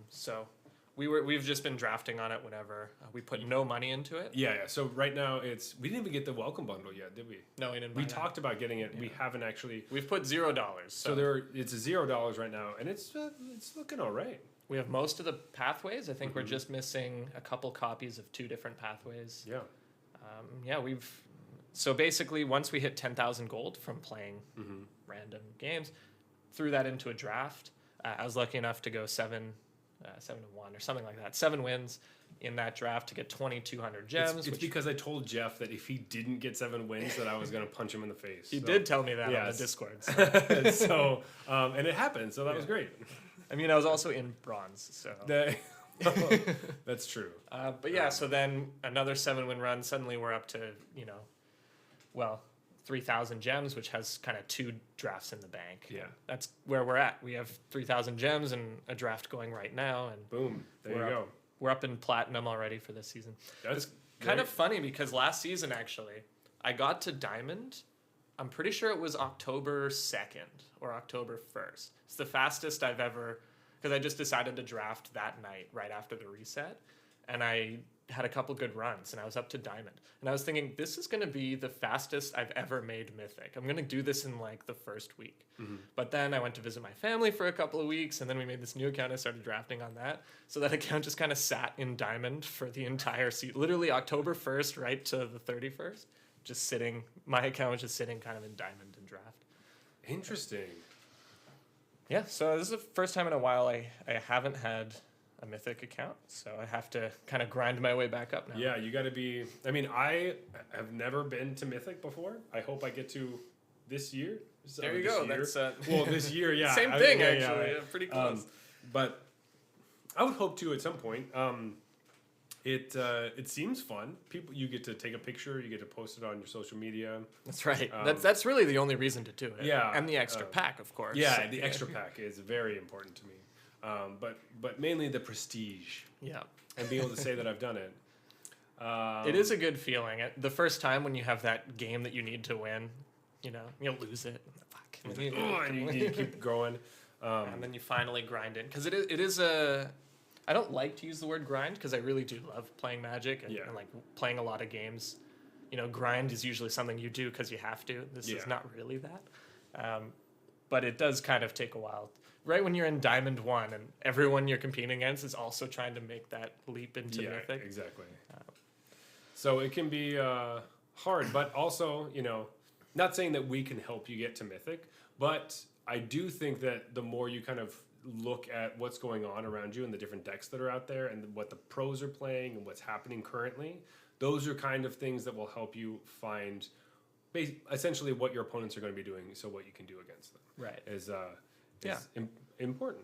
So we've just been drafting on it whenever. We put no money into it. Yeah. So right now we didn't even get the welcome bundle yet, did we? No, we didn't buy We that. talked about getting it. Yeah. We haven't actually. We've put $0. So it's $0 right now, and it's looking all right. We have most of the pathways. I think we're just missing a couple copies of 2 different pathways. Yeah. So basically, once we hit 10,000 gold from playing random games, threw that into a draft. I was lucky enough to go 7-1 or something like that. 7 wins in that draft to get 2,200 gems. It's because I told Jeff that if he didn't get 7 wins, that I was going to punch him in the face. He did tell me that on the Discord. So. And it happened, so that was great. I mean, I was also in bronze, so. That's true. But yeah, so then another 7-win run. Suddenly we're up to, 3,000 gems, which has kind of 2 drafts in the bank. Yeah. That's where we're at. We have 3,000 gems and a draft going right now. And boom. There you go. we're up in platinum already for this season. That's Kind of funny because last season, actually, I got to diamond. I'm pretty sure it was October 2nd or October 1st. It's the fastest I've ever, because I just decided to draft that night right after the reset. And I had a couple good runs and I was up to diamond. And I was thinking, this is going to be the fastest I've ever made mythic. I'm going to do this in like the first week. But then I went to visit my family for a couple of weeks and then we made this new account. I started drafting on that. So that account just kind of sat in diamond for the entire season. Literally October 1st right to the 31st. Just sitting, my account was just sitting kind of in diamond and draft. Interesting. Yeah, so this is the first time in a while I haven't had a mythic account, so I have to kind of grind my way back up now. Yeah, you got to be. I mean, I have never been to mythic before. I hope I get to this year. There you go. Year. That's well, this year, yeah. Same thing, actually. Yeah, pretty close. But I would hope to at some point. It seems fun. People, you get to take a picture, you get to post it on your social media. That's right. That's really the only reason to do it. Yeah, and the extra pack, of course. Yeah, the extra pack is very important to me. But mainly the prestige. Yeah, and being able to say that I've done it. It is a good feeling. The first time when you have that game that you need to win, you'll lose it. Fuck. And you keep growing. And then you finally grind in. Because it is a... I don't like to use the word grind because I really do love playing Magic and like playing a lot of games. Grind is usually something you do because you have to. This is not really that. But it does kind of take a while. Right when you're in Diamond 1 and everyone you're competing against is also trying to make that leap into Mythic. Yeah, exactly. So it can be hard, but also, not saying that we can help you get to Mythic, but I do think that the more you kind of look at what's going on around you and the different decks that are out there and what the pros are playing and what's happening currently, those are kind of things that will help you find essentially what your opponents are going to be doing, so what you can do against them. Right. Is important.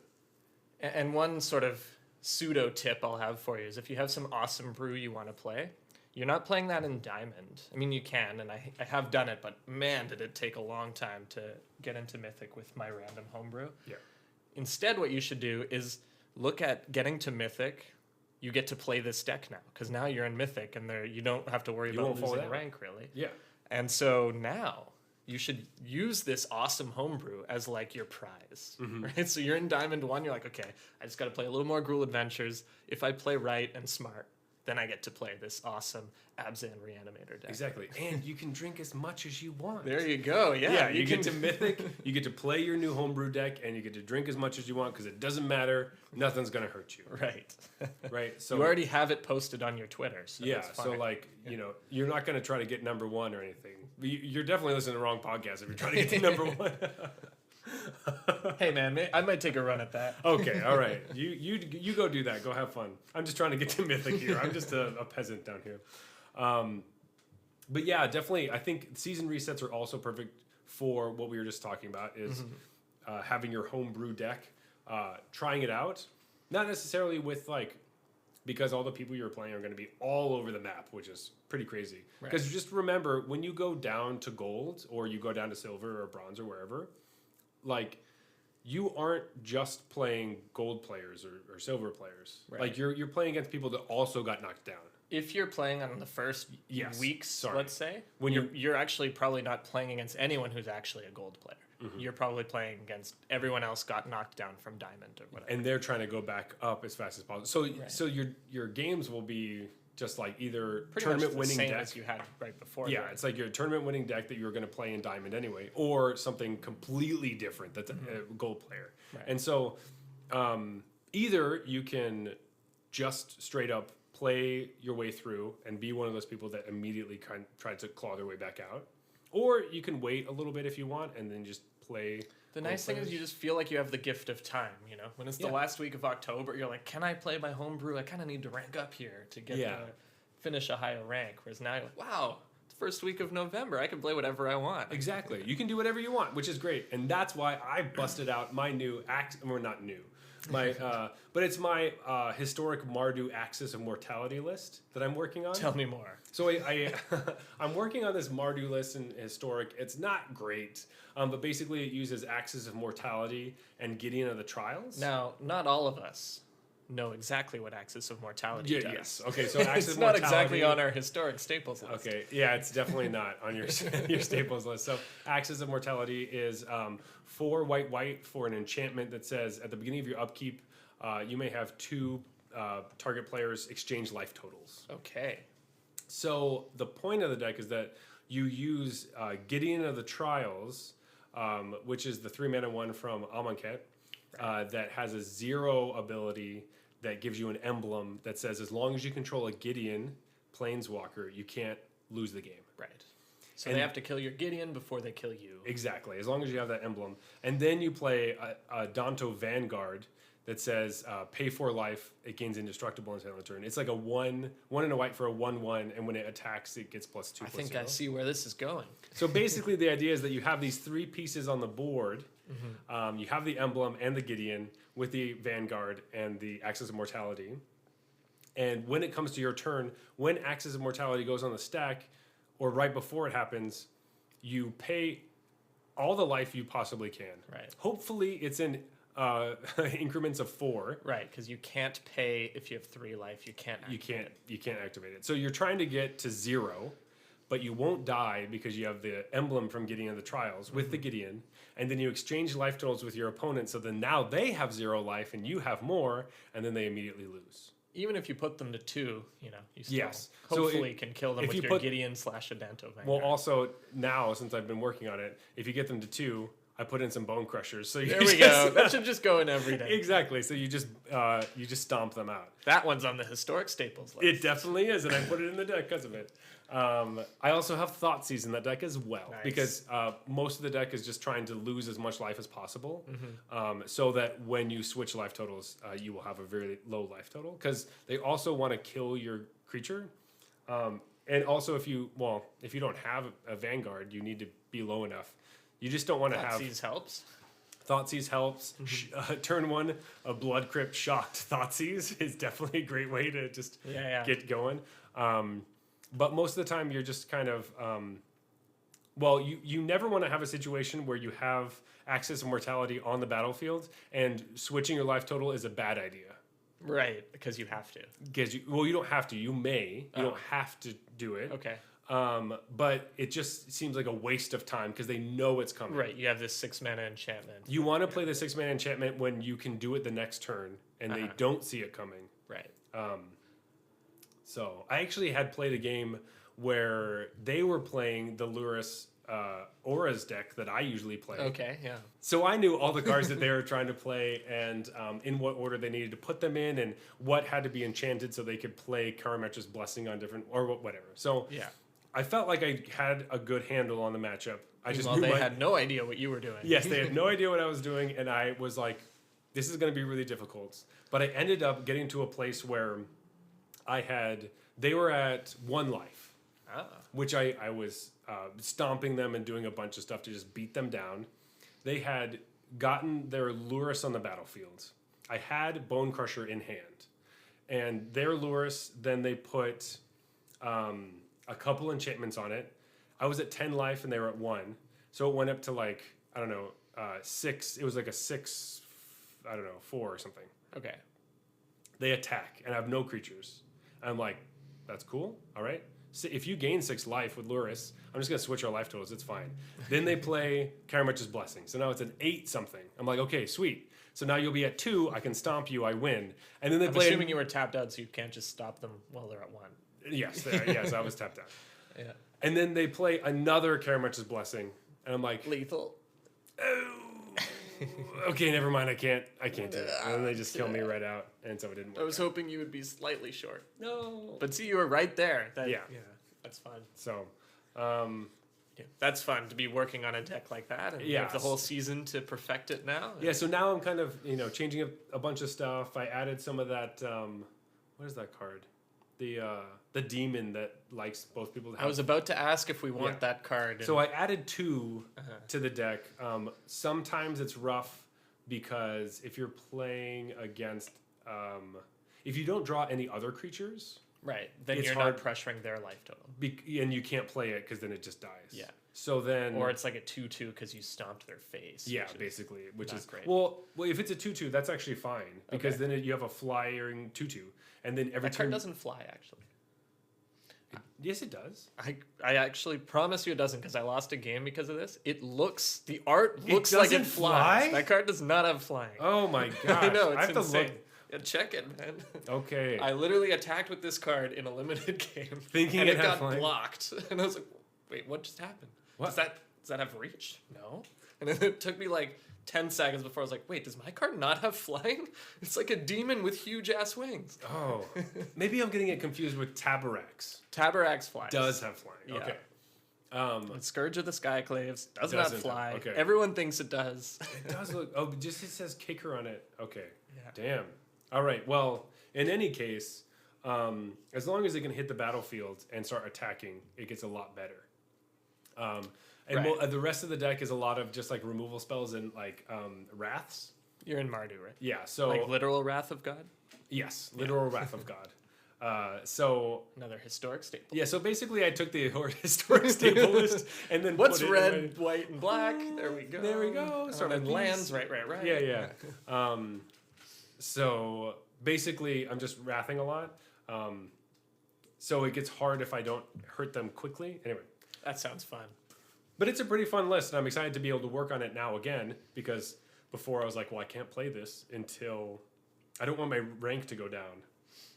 And one sort of pseudo tip I'll have for you is if you have some awesome brew you want to play, you're not playing that in Diamond. I mean, you can, and I have done it, but man, did it take a long time to get into Mythic with my random homebrew. Yeah. Instead, what you should do is look at getting to Mythic. You get to play this deck now, because now you're in Mythic, and you don't have to worry about losing rank, really. Yeah. And so now you should use this awesome homebrew as like your prize, right? So you're in Diamond 1, you're like, okay, I just got to play a little more Gruul Adventures. If I play right and smart, then I get to play this awesome Abzan Reanimator deck. Exactly. And you can drink as much as you want. There you go. Yeah. You get to Mythic, you get to play your new homebrew deck, and you get to drink as much as you want because it doesn't matter. Nothing's going to hurt you. Right. Right. So you already have it posted on your Twitter. So yeah. So you're not going to try to get number one or anything. You're definitely listening to the wrong podcast if you're trying to get to number one. Hey man, I might take a run at that. Okay, all right. You go do that. Go have fun. I'm just trying to get to Mythic here. I'm just a peasant down here. But yeah, definitely. I think season resets are also perfect for what we were just talking about. Is having your homebrew deck, trying it out. Not necessarily with because all the people you're playing are going to be all over the map, which is pretty crazy. Because just remember, when you go down to gold or you go down to silver or bronze or wherever, you aren't just playing gold players or silver players. Right. You're playing against people that also got knocked down. If you're playing on the first weeks, let's say, when you're actually probably not playing against anyone who's actually a gold player. You're probably playing against everyone else got knocked down from diamond or whatever. And they're trying to go back up as fast as possible. So your games will be just either pretty tournament much the winning same deck as you had right before. Yeah, it's like your tournament winning deck that you were going to play in diamond anyway, or something completely different that's a gold player. Right. And so either you can just straight up play your way through and be one of those people that immediately try to claw their way back out, or you can wait a little bit if you want and then just play. The nice thing is you just feel like you have the gift of time, When it's the last week of October, you're like, can I play my homebrew? I kind of need to rank up here to get finish a higher rank. Whereas now you're like, wow, it's the first week of November. I can play whatever I want. Exactly. You can do whatever you want, which is great. And that's why I busted out my new not new. But it's my historic Mardu Axis of Mortality list that I'm working on. Tell me more. So I'm working on this Mardu list in historic. It's not great, but basically it uses Axis of Mortality and Gideon of the Trials. Now, not all of us know exactly what Axis of Mortality Yeah, does. yes. Okay, so Axis It's of not Mortality, exactly on our historic staples list. Okay, yeah, it's definitely not on your your staples list. So, Axis of Mortality is 4 white for an enchantment that says at the beginning of your upkeep, you may have 2 target players exchange life totals. Okay. So the point of the deck is that you use Gideon of the Trials, which is the 3-mana one from Amonkhet, that has a 0 ability that gives you an emblem that says as long as you control a Gideon Planeswalker, you can't lose the game. Right. So they have to kill your Gideon before they kill you. Exactly, as long as you have that emblem. And then you play a Danto Vanguard that says pay 4 life, it gains indestructible until the turn. It's like a 1 and a white for a 1/1, and when it attacks, it gets +2/+0. I think I see where this is going. So basically, the idea is that you have these 3 pieces on the board. You have the emblem and the Gideon with the Vanguard and the Axis of Mortality. And when it comes to your turn, when Axis of Mortality goes on the stack, or right before it happens, you pay all the life you possibly can. Right. Hopefully, it's in increments of 4. Right, because you can't pay if you have 3 life. You can't. You can't activate it. So you're trying to get to 0, but you won't die because you have the emblem from Gideon of the Trials with the Gideon, and then you exchange life totals with your opponent. So then now they have 0 life and you have more, and then they immediately lose. Even if you put them to 2, you still Yes. hopefully can kill them with your Gideon / Adanto Vanguard. Well, also now since I've been working on it, if you get them to 2, I put in some bone crushers. So there we go. That should just go in every day. Exactly. So you just stomp them out. That one's on the historic staples list. It definitely is, and I put it in the deck because of it. I also have Thoughtseize in that deck as well, because most of the deck is just trying to lose as much life as possible, so that when you switch life totals, you will have a very low life total. Because they also want to kill your creature, and also if you don't have a Vanguard, you need to be low enough. You just don't want to have. Thoughtseize helps. Thoughtseize helps. Turn 1, a Blood Crypt shocked Thoughtseize is definitely a great way to just get going. But most of the time, you're just kind of, you never want to have a situation where you have Axis of Mortality on the battlefield and switching your life total is a bad idea. Right, because you have to. You don't have to. You may. You don't have to do it. Okay. But it just seems like a waste of time because they know it's coming. Right, you have this 6-mana enchantment. You want to play the 6-mana enchantment when you can do it the next turn and they don't see it coming. Right. So I actually had played a game where they were playing the Lurrus Auras deck that I usually play. Okay, yeah. So I knew all the cards that they were trying to play and in what order they needed to put them in and what had to be enchanted so they could play Karametra's Blessing on different, or whatever. So yeah. I felt like I had a good handle on the matchup. They had no idea what you were doing. Yes, they had no idea what I was doing, and I was like, this is going to be really difficult. But I ended up getting to a place where they were at 1 life, which I was stomping them and doing a bunch of stuff to just beat them down. They had gotten their Lurrus on the battlefield. I had Bone Crusher in hand, and their Lurrus, then they put a couple enchantments on it. I was at 10 life and they were at 1. So it went up to 6. It was like a 6, 4 or something. Okay. They attack and I have no creatures. I'm like, that's cool. All right. So if you gain 6 life with Lurrus, I'm just going to switch our life totals. It's fine. Then they play Karametra's Blessing. So now it's an 8 something. I'm like, okay, sweet. So now you'll be at 2. I can stomp you. I win. And then they play. Assuming you were tapped out, so you can't just stop them while they're at 1. Yes, I was tapped out. Yeah. And then they play another Karametra's Blessing, and I'm like, lethal. Oh, okay, never mind. I can't do it. And then they just kill me right out, and so it didn't work. I was hoping you would be slightly short. No, but see, you were right there. Yeah, that's fun. So, that's fun to be working on a deck like that, and you have the whole season to perfect it now. Yeah, so now I'm kind of changing a bunch of stuff. I added some of that. What is that card? The demon that likes both people to have. I was about to ask if we want that card. So I added 2 to the deck. Sometimes it's rough because if you're playing against, if you don't draw any other creatures, Right. Then It's you're hard- not pressuring their life total. and you can't play it because then it just dies. Yeah. So then, Or it's like a 2-2 because you stomped their face. yeah, which is basically, which not is great. well, if it's a 2/2, that's actually fine because Okay. then you have a flying 2/2, and then every That turn. card doesn't fly, actually. Yes, it does. I actually promise you it doesn't because I lost a game because of this. The art looks like it doesn't flies. fly? That card does not have flying. Oh my gosh! I know, I it's have to insane. look. Yeah, check it, man. Okay. I literally attacked with this card in a limited game, Thinking and it it had got flying? blocked. And I was like, "Wait, what just happened? What? Does that have reach? No." And then it took me like 10 seconds before I was like, "Wait, does my card not have flying? It's like a demon with huge ass wings." Oh, maybe I'm getting it confused with Tabarax. Tabarax flies. Does have flying. Yeah. Okay. And Scourge of the Skyclaves does not Doesn't have- fly. okay. Everyone thinks it does. It does look. Oh, just it says kicker on it. Okay. Yeah. Damn. All right. Well, in any case, as long as it can hit the battlefield and start attacking, it gets a lot better. And Right. the rest of the deck is a lot of just like removal spells and like wraths. You're in Mardu, right? Yeah. So Like literal Wrath of God? yes, literal wrath of God. So Another historic staple. yeah. So basically, I took the historic staple list and then What's put it red, in my- white, and black? There we go. There we go. And Start then with lands, these. right. Yeah. So basically, I'm just wrathing a lot. So it gets hard if I don't hurt them quickly. Anyway, That sounds fun. but it's a pretty fun list, and I'm excited to be able to work on it now again because before I was like, well, I can't play this until I don't want my rank to go down.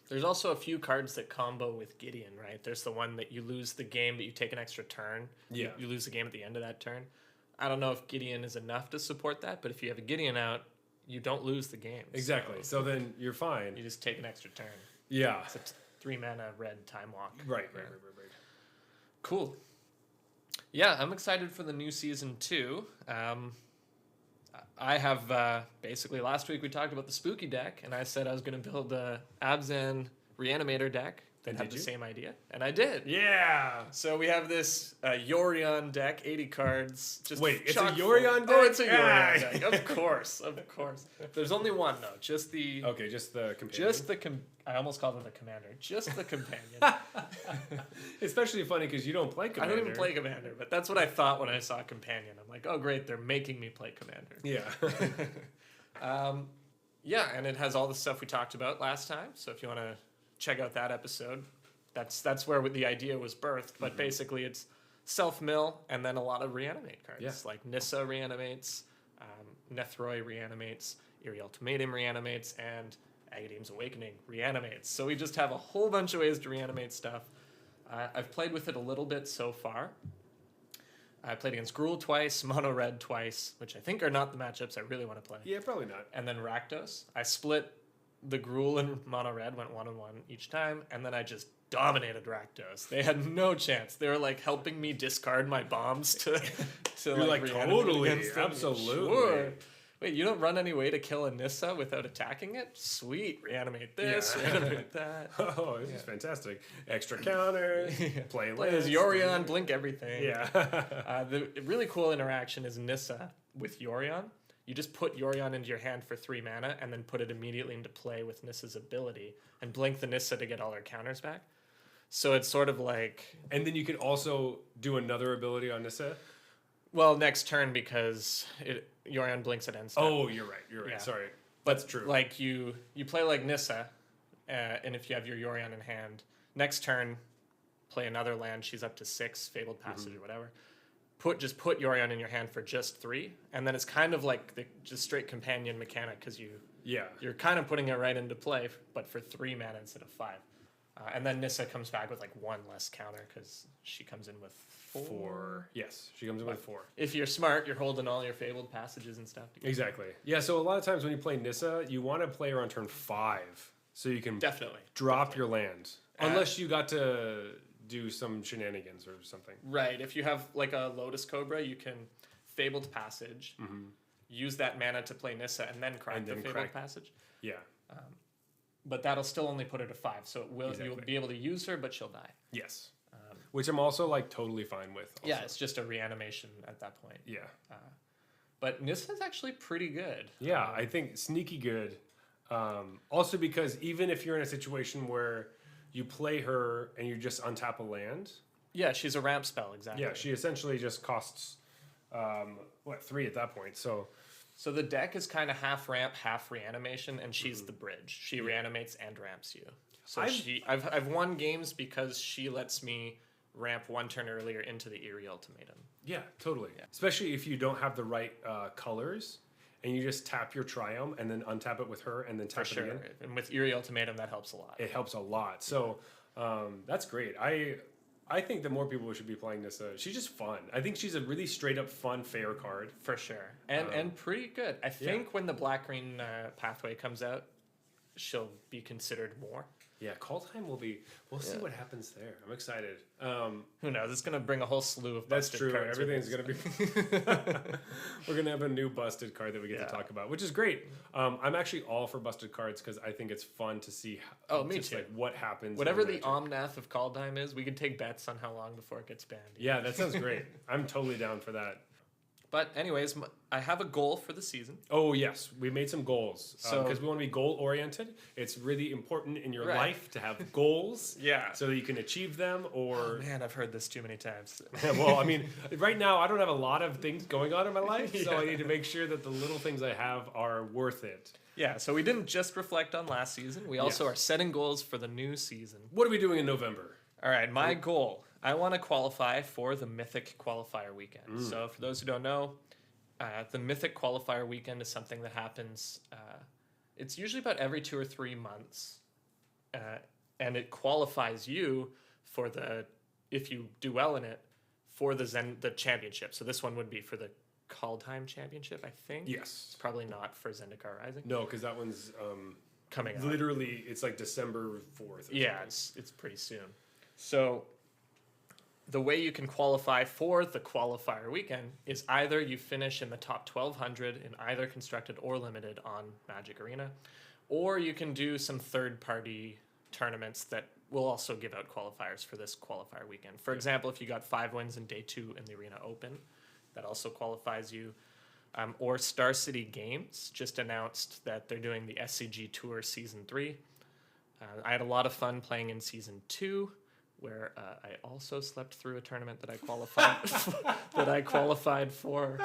There's also a few cards that combo with Gideon, right? There's the one that you lose the game, but you take an extra turn. Yeah. You lose the game at the end of that turn. I don't know if Gideon is enough to support that, but if you have a Gideon out, you don't lose the game. Exactly. So then you're fine. You just take an extra turn. Yeah. It's a 3-mana red time walk. Right. Cool. Yeah, I'm excited for the new season too. I have basically last week we talked about the spooky deck, and I said I was going to build a Abzan Reanimator deck that And had did the you? same idea, and I did. Yeah. So we have this Yorion deck, 80 cards. Just Wait, it's a chock full. Yorion Oh, deck? it's a Ah. Yorion deck. Of course. There's only one though. Just the. Okay, just the companion. Just the I almost called it the commander. Just the companion. Especially funny because you don't play I commander. don't even play commander, but that's what I thought when I saw companion. I'm like, oh great, they're making me play commander. Yeah. Yeah, and it has all the stuff we talked about last time. So if you want to check out that episode, that's where the idea was birthed. But basically, it's self-mill and then a lot of reanimate cards. Yeah. Like Nissa reanimates, Nethroi reanimates, Eerie Ultimatum reanimates, and Agadeem's Awakening reanimates. So we just have a whole bunch of ways to reanimate stuff. I've played with it a little bit so far. I played against Gruul twice, Mono Red twice, which I think are not the matchups I really want to play. Yeah, probably not. And then Rakdos. I split the Gruul and Mono Red, went 1-1 each time, and then I just dominated Rakdos. They had no chance. They were like helping me discard my bombs to You're like, reanimate totally, against them. absolutely. Sure. Wait, you don't run any way to kill a Nissa without attacking it? Sweet. Reanimate this, Yeah. reanimate that. Oh, this is fantastic. Extra counter, play Play as list. Yorion, blink everything. Yeah. The really cool interaction is Nissa with Yorion. You just put Yorion into your hand for 3 mana and then put it immediately into play with Nissa's ability and blink the Nissa to get all her counters back. So it's sort of like, And then you can also do another ability on Nissa. well, next turn because Yorion blinks at end step. Oh, you're right. You're right. Yeah. Sorry. But That's true. Like you play like Nissa, and if you have your Yorion in hand, next turn, play another land. She's up to 6, Fabled Passage or whatever. Just put Yorion in your hand for just 3, and then it's kind of like the just straight companion mechanic because Yeah. you're kind of putting it right into play, but for 3 mana instead of 5. And then Nissa comes back with like 1 less counter because she comes in with 4. Yes, she comes in with 4. If you're smart, you're holding all your Fabled Passages and stuff together. Exactly. Yeah, so a lot of times when you play Nissa, you want to play her on turn 5 so you can Definitely. drop your land. Unless you got to do some shenanigans or something. Right. If you have like a Lotus Cobra, you can Fabled Passage, use that mana to play Nissa, and then crack And the then Fabled crack- Passage. Yeah. But that'll still only put her to 5, so you'll Exactly. be able to use her, but she'll die. Yes. Which I'm also like totally fine with. Also. Yeah, it's just a reanimation at that point. Yeah. But Nissa's actually pretty good. Yeah, I think sneaky good. Also because even if you're in a situation where you play her and you just untap a land. Yeah, she's a ramp spell, exactly. Yeah, she essentially just costs 3 at that point. So the deck is kind of half ramp, half reanimation, and she's the bridge. She reanimates and ramps you. So I've won games because she lets me ramp 1 turn earlier into the Eerie Ultimatum. yeah, totally. Yeah. Especially if you don't have the right colors, and you just tap your Triumph and then untap it with her and then tap it again. And with Eerie Ultimatum, that helps a lot. It helps a lot. So that's great. I think that more people should be playing this. She's just fun. I think she's a really straight up fun, fair card. For sure. And pretty good. I think when the black-green pathway comes out, she'll be considered more. Yeah, call time will be... We'll see what happens there. I'm excited. Who knows? It's going to bring a whole slew of That's busted true. cards. Everything's going to be... We're going to have a new busted card that we get to talk about, which is great. I'm actually all for busted cards because I think it's fun to see me too. Like, what happens. Whatever the Omnath of call time is, we can take bets on how long before it gets banned. Yeah, that sounds great. I'm totally down for that. But anyways, I have a goal for the season. Oh, yes. We made some goals. Because we want to be goal-oriented. It's really important in your life to have goals. Yeah. So that you can achieve them or... Oh, man, I've heard this too many times. Well, I mean, right now, I don't have a lot of things going on in my life. So I need to make sure that the little things I have are worth it. Yeah, so we didn't just reflect on last season. We also are setting goals for the new season. What are we doing in November? All right, my goal. I want to qualify for the Mythic Qualifier Weekend. So for those who don't know, the Mythic Qualifier Weekend is something that happens, it's usually about every 2 or 3 months, and it qualifies you for if you do well in it, for the championship. So this one would be for the Call Time Championship, I think. Yes. It's probably not for Zendikar Rising. No, because that one's coming out. Literally, it's like December 4th. Yeah, it's pretty soon. So the way you can qualify for the qualifier weekend is either you finish in the top 1,200 in either constructed or limited on Magic Arena, or you can do some third-party tournaments that will also give out qualifiers for this qualifier weekend. For example, if you got 5 wins in day 2 in the Arena Open, that also qualifies you. Or Star City Games just announced that they're doing the SCG Tour Season 3. I had a lot of fun playing in Season 2, where I also slept through a tournament that I qualified for.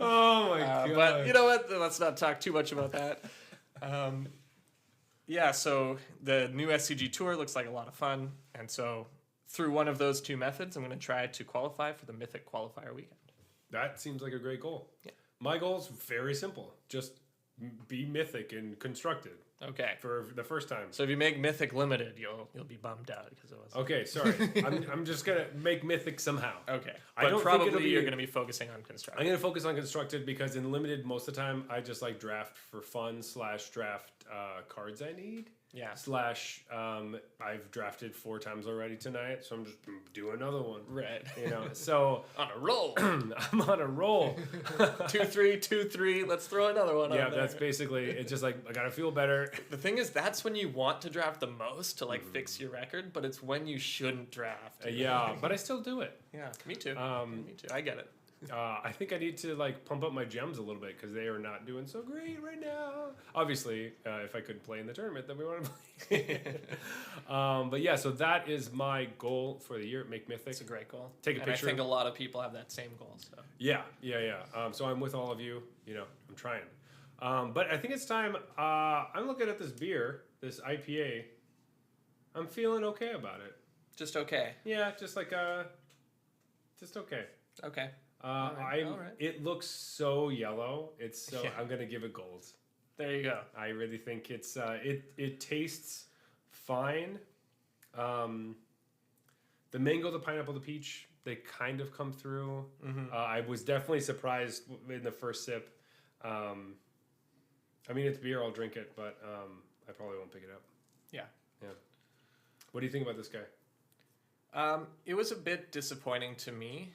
Oh my god! But you know what? Let's not talk too much about that. Yeah, so the new SCG Tour looks like a lot of fun, and so through one of those 2 methods, I'm going to try to qualify for the Mythic Qualifier Weekend. That seems like a great goal. Yeah. My goal is very simple. Just be Mythic and constructed. Okay. For the first time. So if you make Mythic Limited, you'll be bummed out because it was. Okay, sorry. I'm just gonna make Mythic somehow. Okay. I don't think it'll be, you're gonna be focusing on constructed. I'm gonna focus on constructed because in limited most of the time I just like draft for fun / draft cards I need. Yeah. / I've drafted 4 times already tonight, so I'm just do another one. Right. You know. So on a roll. I'm on a roll. 2-3, 2-3. Let's throw another one. Yeah, on there. that's basically it's just like I gotta feel better. The thing is, that's when you want to draft the most to fix your record, but it's when you shouldn't draft. Yeah, but I still do it. Yeah, me too. Me too. I get it. I think I need to pump up my gems a little bit because they are not doing so great right now. Obviously, if I could play in the tournament, then we want to play. But yeah, so that is my goal for the year. Make Mythic. It's a great goal. Take a picture. I think a lot of people have that same goal. So yeah. So I'm with all of you. You know, I'm trying. But I think it's time. I'm looking at this beer, this IPA. I'm feeling okay about it. Just okay. Yeah, just just okay. Okay. All right. It looks so yellow. It's so. Yeah. I'm gonna give it gold. There you go. I really think it's. It tastes fine. The mango, the pineapple, the peach, they kind of come through. Mm-hmm. I was definitely surprised in the first sip. I mean, it's beer. I'll drink it, but I probably won't pick it up. Yeah. Yeah. What do you think about this guy? It was a bit disappointing to me.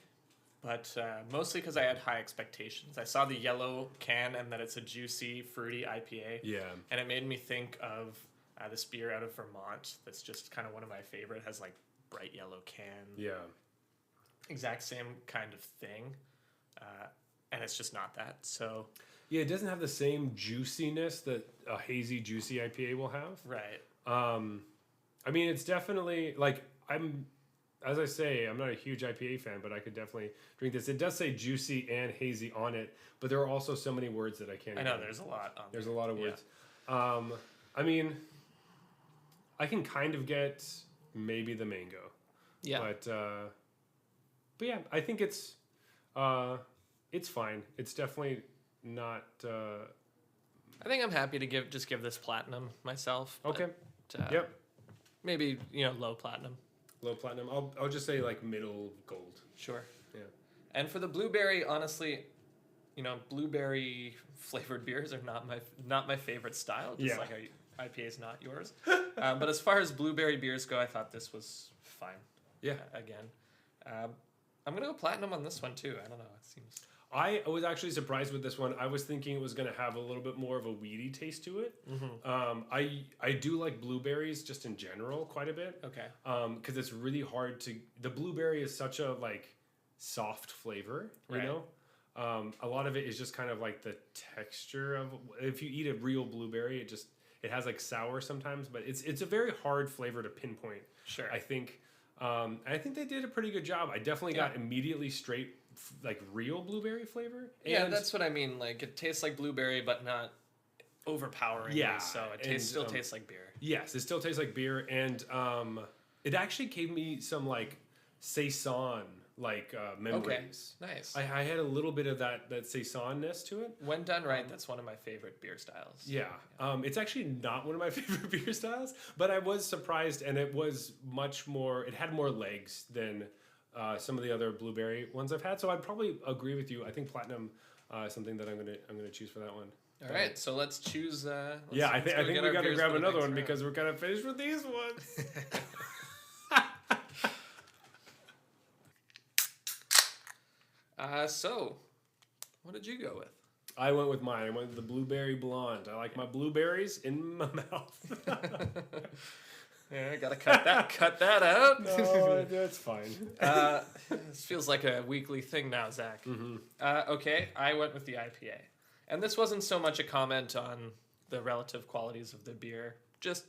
But mostly because I had high expectations. I saw the yellow can and that it's a juicy, fruity IPA. Yeah. And it made me think of this beer out of Vermont that's just kind of one of my favorite. It has bright yellow can. Yeah. Exact same kind of thing. And it's just not that. So. Yeah, it doesn't have the same juiciness that a hazy, juicy IPA will have. Right. I mean, it's definitely like as I say, I'm not a huge IPA fan, but I could definitely drink this. It does say juicy and hazy on it, but there are also so many words that I can't. I know there's a lot. There's a lot of words. I mean, I can kind of get maybe the mango. Yeah. But yeah, I think it's fine. It's definitely not. I think I'm happy to give this platinum myself. Okay. But, yep. Maybe low platinum. Low platinum. I'll just say like middle gold. Sure. Yeah. And for the blueberry, honestly, blueberry flavored beers are not my favorite style. Just like IPA is not yours. But as far as blueberry beers go, I thought this was fine. Yeah. Again, I'm gonna go platinum on this one too. I don't know. It seems. I was actually surprised with this one. I was thinking it was going to have a little bit more of a weedy taste to it. Mm-hmm. I do like blueberries just in general quite a bit. Okay. Because it's really hard to. The blueberry is such a like soft flavor, you know. A lot of it is just kind of like the texture of. If you eat a real blueberry, it has like sour sometimes, but it's a very hard flavor to pinpoint. Sure. I think. I think they did a pretty good job. I definitely got immediately straight. Like real blueberry flavor. Yeah, that's what I mean. Like it tastes like blueberry, but not overpowering. Yeah, so it still tastes like beer. Yes, it still tastes like beer, and it actually gave me some like saison memories. Okay, nice. I had a little bit of that saison-ness to it. When done right, that's one of my favorite beer styles. Yeah, it's actually not one of my favorite beer styles, but I was surprised, and it was much more. It had more legs than. Some of the other blueberry ones I've had, so I'd probably agree with you. I think platinum is something that I'm gonna choose for that one. All right, so let's choose. I think we got to grab another one because we're kind of finished with these ones. So, what did you go with? I went with mine. I went with the blueberry blonde. I like my blueberries in my mouth. Yeah, I gotta cut that out. No, that's fine. This feels like a weekly thing now, Zach. Mm-hmm. Okay, I went with the IPA. And this wasn't so much a comment on the relative qualities of the beer, just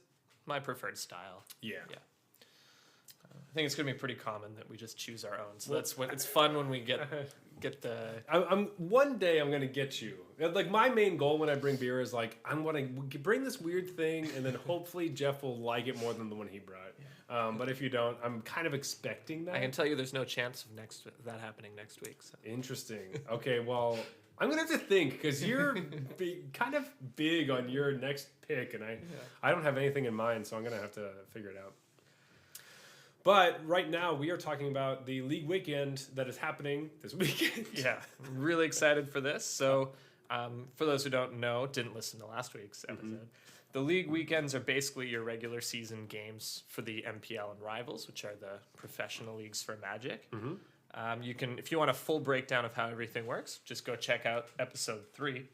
my preferred style. Yeah. I think it's gonna be pretty common that we just choose our own. So that's when it's fun when we get the. One day I'm gonna get you. Like my main goal when I bring beer is like I'm gonna bring this weird thing, and then hopefully Jeff will like it more than the one he brought. Yeah. But if you don't, I'm kind of expecting that. I can tell you, there's no chance of that happening next week. So. Interesting. Okay, well I'm gonna have to think because you're kind of big on your next pick, and I don't have anything in mind, so I'm gonna have to figure it out. But right now, we are talking about the league weekend that is happening this weekend. Yeah, I'm really excited for this. So, for those who don't know, didn't listen to last week's episode, the league weekends are basically your regular season games for the MPL and Rivals, which are the professional leagues for Magic. You can, if you want a full breakdown of how everything works, just go check out episode 3.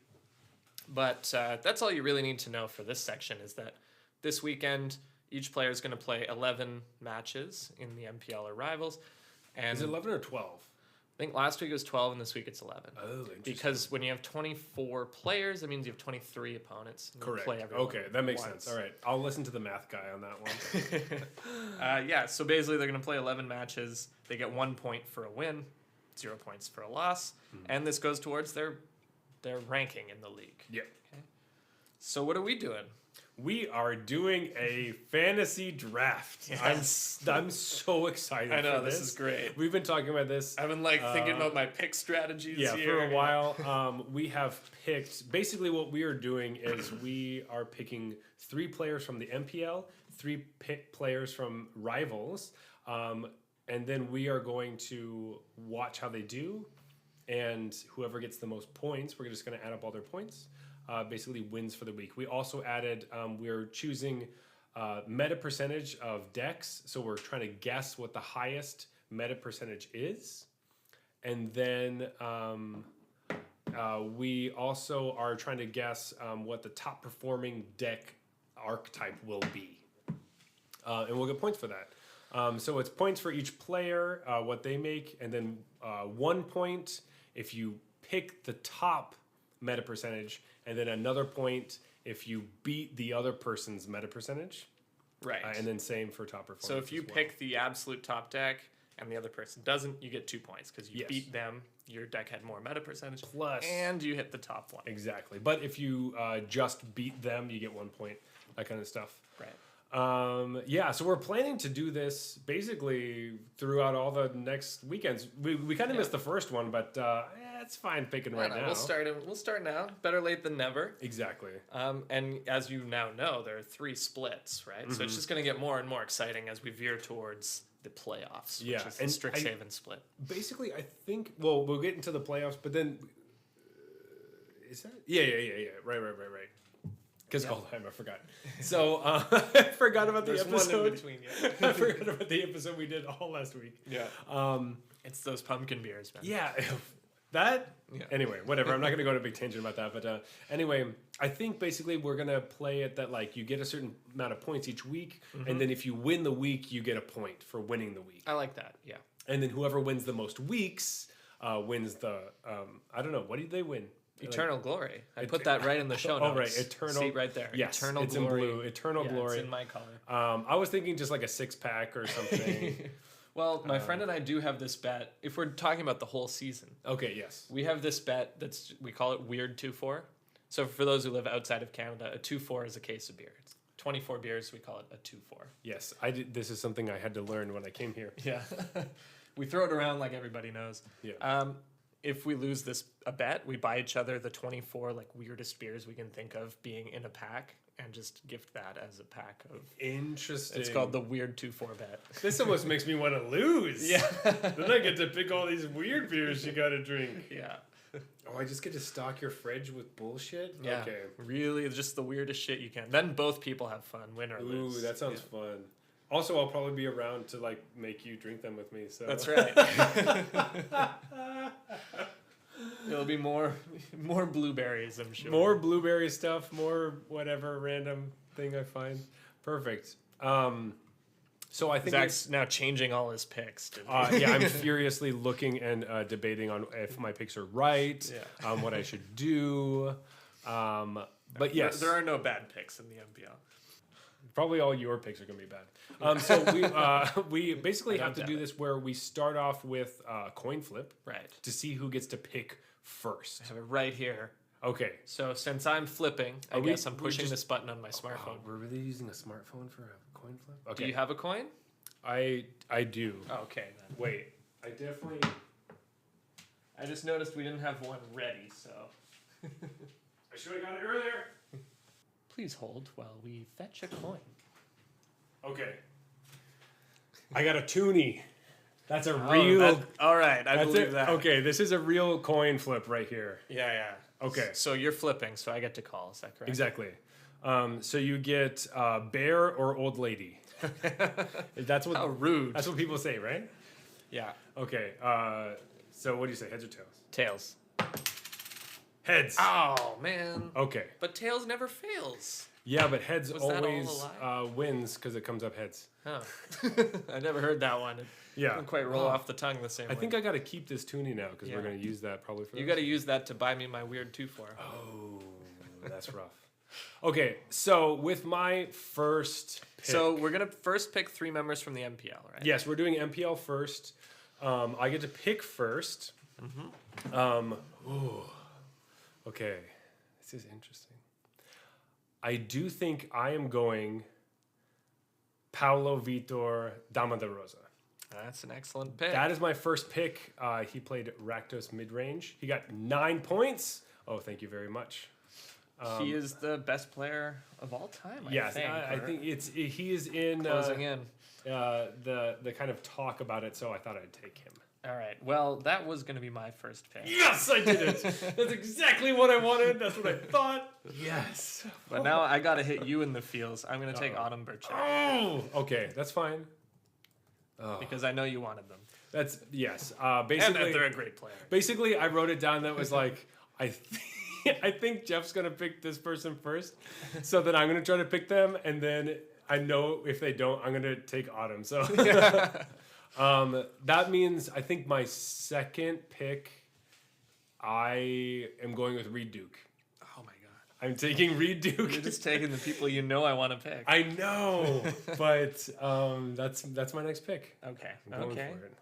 But that's all you really need to know for this section is that this weekend... Each player is going to play 11 matches in the MPL or Rivals. And is it 11 or 12? I think last week it was 12 and this week it's 11. Oh, interesting. Because when you have 24 players, that means you have 23 opponents. Correct. Play okay, that makes sense. All right. I'll listen to the math guy on that one. Yeah, so basically they're going to play 11 matches. They get 1 point for a win, 0 points for a loss. And this goes towards their ranking in the league. Yeah. Okay. So what are we doing? We are doing a fantasy draft. Yes. I'm so excited. I know, for this is great. We've been talking about this. I've been thinking about my pick strategies here. For a while. We have picked, basically what we are doing is we are picking 3 players from the MPL, 3 players from Rivals, and then we are going to watch how they do, and whoever gets the most points, we're just going to add up all their points. Basically wins for the week. We also added, we're choosing meta percentage of decks. So we're trying to guess what the highest meta percentage is. And then we also are trying to guess what the top performing deck archetype will be. And we'll get points for that. So it's points for each player, what they make, and then 1 point if you pick the top meta percentage, and then another point if you beat the other person's meta percentage. Right. And then same for top performance. So if you pick the absolute top deck and the other person doesn't, you get 2 points because you beat them. Your deck had more meta percentage. Plus, and you hit the top one. Exactly. But if you just beat them, you get 1 point. That kind of stuff. Right. Yeah, so we're planning to do this basically throughout all the next weekends. We kind of missed the first one, but it's fine picking right now. We'll start now. Better late than never. Exactly. And as you now know, there are 3 splits, right? So it's just going to get more and more exciting as we veer towards the playoffs, which is the Strixhaven split. Basically, I think, well, we'll get into the playoffs, but then, is that? Yeah. Right. Because I forgot. So, I forgot about the episode. One in between, I forgot about the episode we did all last week. Yeah. It's those pumpkin beers, man. Yeah. Anyway, whatever. I'm not going to go on a big tangent about that. But anyway, I think basically we're going to play it that like you get a certain amount of points each week. And then if you win the week, you get a point for winning the week. I like that. Yeah. And then whoever wins the most weeks wins the, I don't know. What did they win? Eternal Glory. I put that right in the show notes. Oh, right. Eternal. See right there. Yes, Eternal it's Glory. in blue. Eternal Glory. It's in my color. I was thinking just like a 6-pack or something. Well, my friend and I do have this bet. If we're talking about the whole season. Okay, yes. We have this bet we call it Weird 2-4. So for those who live outside of Canada, a 2-4 is a case of beer. It's 24 beers, we call it a 2-4. Yes, I did. This is something I had to learn when I came here. Yeah. We throw it around like everybody knows. Yeah. If we lose a bet, we buy each other the 24 like weirdest beers we can think of being in a pack and just gift that as a pack of. Interesting. It's called the Weird 2-4 bet. This almost makes me want to lose. Yeah. Then I get to pick all these weird beers you got to drink. Yeah. Oh, I just get to stock your fridge with bullshit? Yeah. Okay. Really, just the weirdest shit you can. Then both people have fun, win or lose. Ooh, that sounds fun. Also, I'll probably be around to like make you drink them with me. So that's right. It'll be more blueberries, I'm sure. More blueberry stuff, more whatever random thing I find. Perfect. So I think Zach's now changing all his picks. Yeah, I'm furiously looking and debating on if my picks are right, what I should do. But yes, there are no bad picks in the MPL. Probably all your picks are going to be bad. So we basically have to do this where we start off with coin flip, right, to see who gets to pick first. I have it right here. Okay. So since I'm flipping, I guess I'm pushing this button on my smartphone. We're really using a smartphone for a coin flip? Okay. Do you have a coin? I do. Okay, then. Wait. I definitely... I just noticed we didn't have one ready, so... I should have got it earlier. Please hold while we fetch a coin. Okay. I got a toonie. That's a real... all right, I believe that. Okay, this is a real coin flip right here. Yeah. Okay. So you're flipping, so I get to call, is that correct? Exactly. So you get bear or old lady. That's what. How rude. That's what people say, right? Yeah. Okay. So what do you say? Heads or tails? Tails. Heads. Oh man. Okay. But tails never fails. Yeah, but heads Was that all a always lie? wins because it comes up heads. Huh. I never heard that one. It doesn't quite roll off the tongue the same way. I think I got to keep this toonie now because we're going to use that probably for. You got to use that to buy me my weird 2-4. Oh, that's rough. Okay, so with my first pick. So we're going to first pick 3 members from the MPL, right? Yes, we're doing MPL first. I get to pick first. Okay, this is interesting. I do think I am going Paulo Vitor Dama da Rosa. That's an excellent pick. That is my first pick. He played Rakdos mid-range. He got 9 points. Oh, thank you very much. He is the best player of all time, I think he is in closing in the kind of talk about it, so I thought I'd take him. All right. Well, that was going to be my first pick. Yes, I did it. That's exactly what I wanted. That's what I thought. Yes. But now I got to hit you in the feels. I'm going to take Autumn Burchett. Oh, okay. That's fine. Because I know you wanted them. That's, yes. Basically, and that they're a great player. Basically, I wrote it down that was like, I think Jeff's going to pick this person first. So then I'm going to try to pick them. And then I know if they don't, I'm going to take Autumn. So that means I think my second pick, I am going with Reed Duke. Oh my I'm taking Reed Duke. You're just taking the people you know I want to pick. I know, but that's my next pick. Okay. I'm going Okay. for it.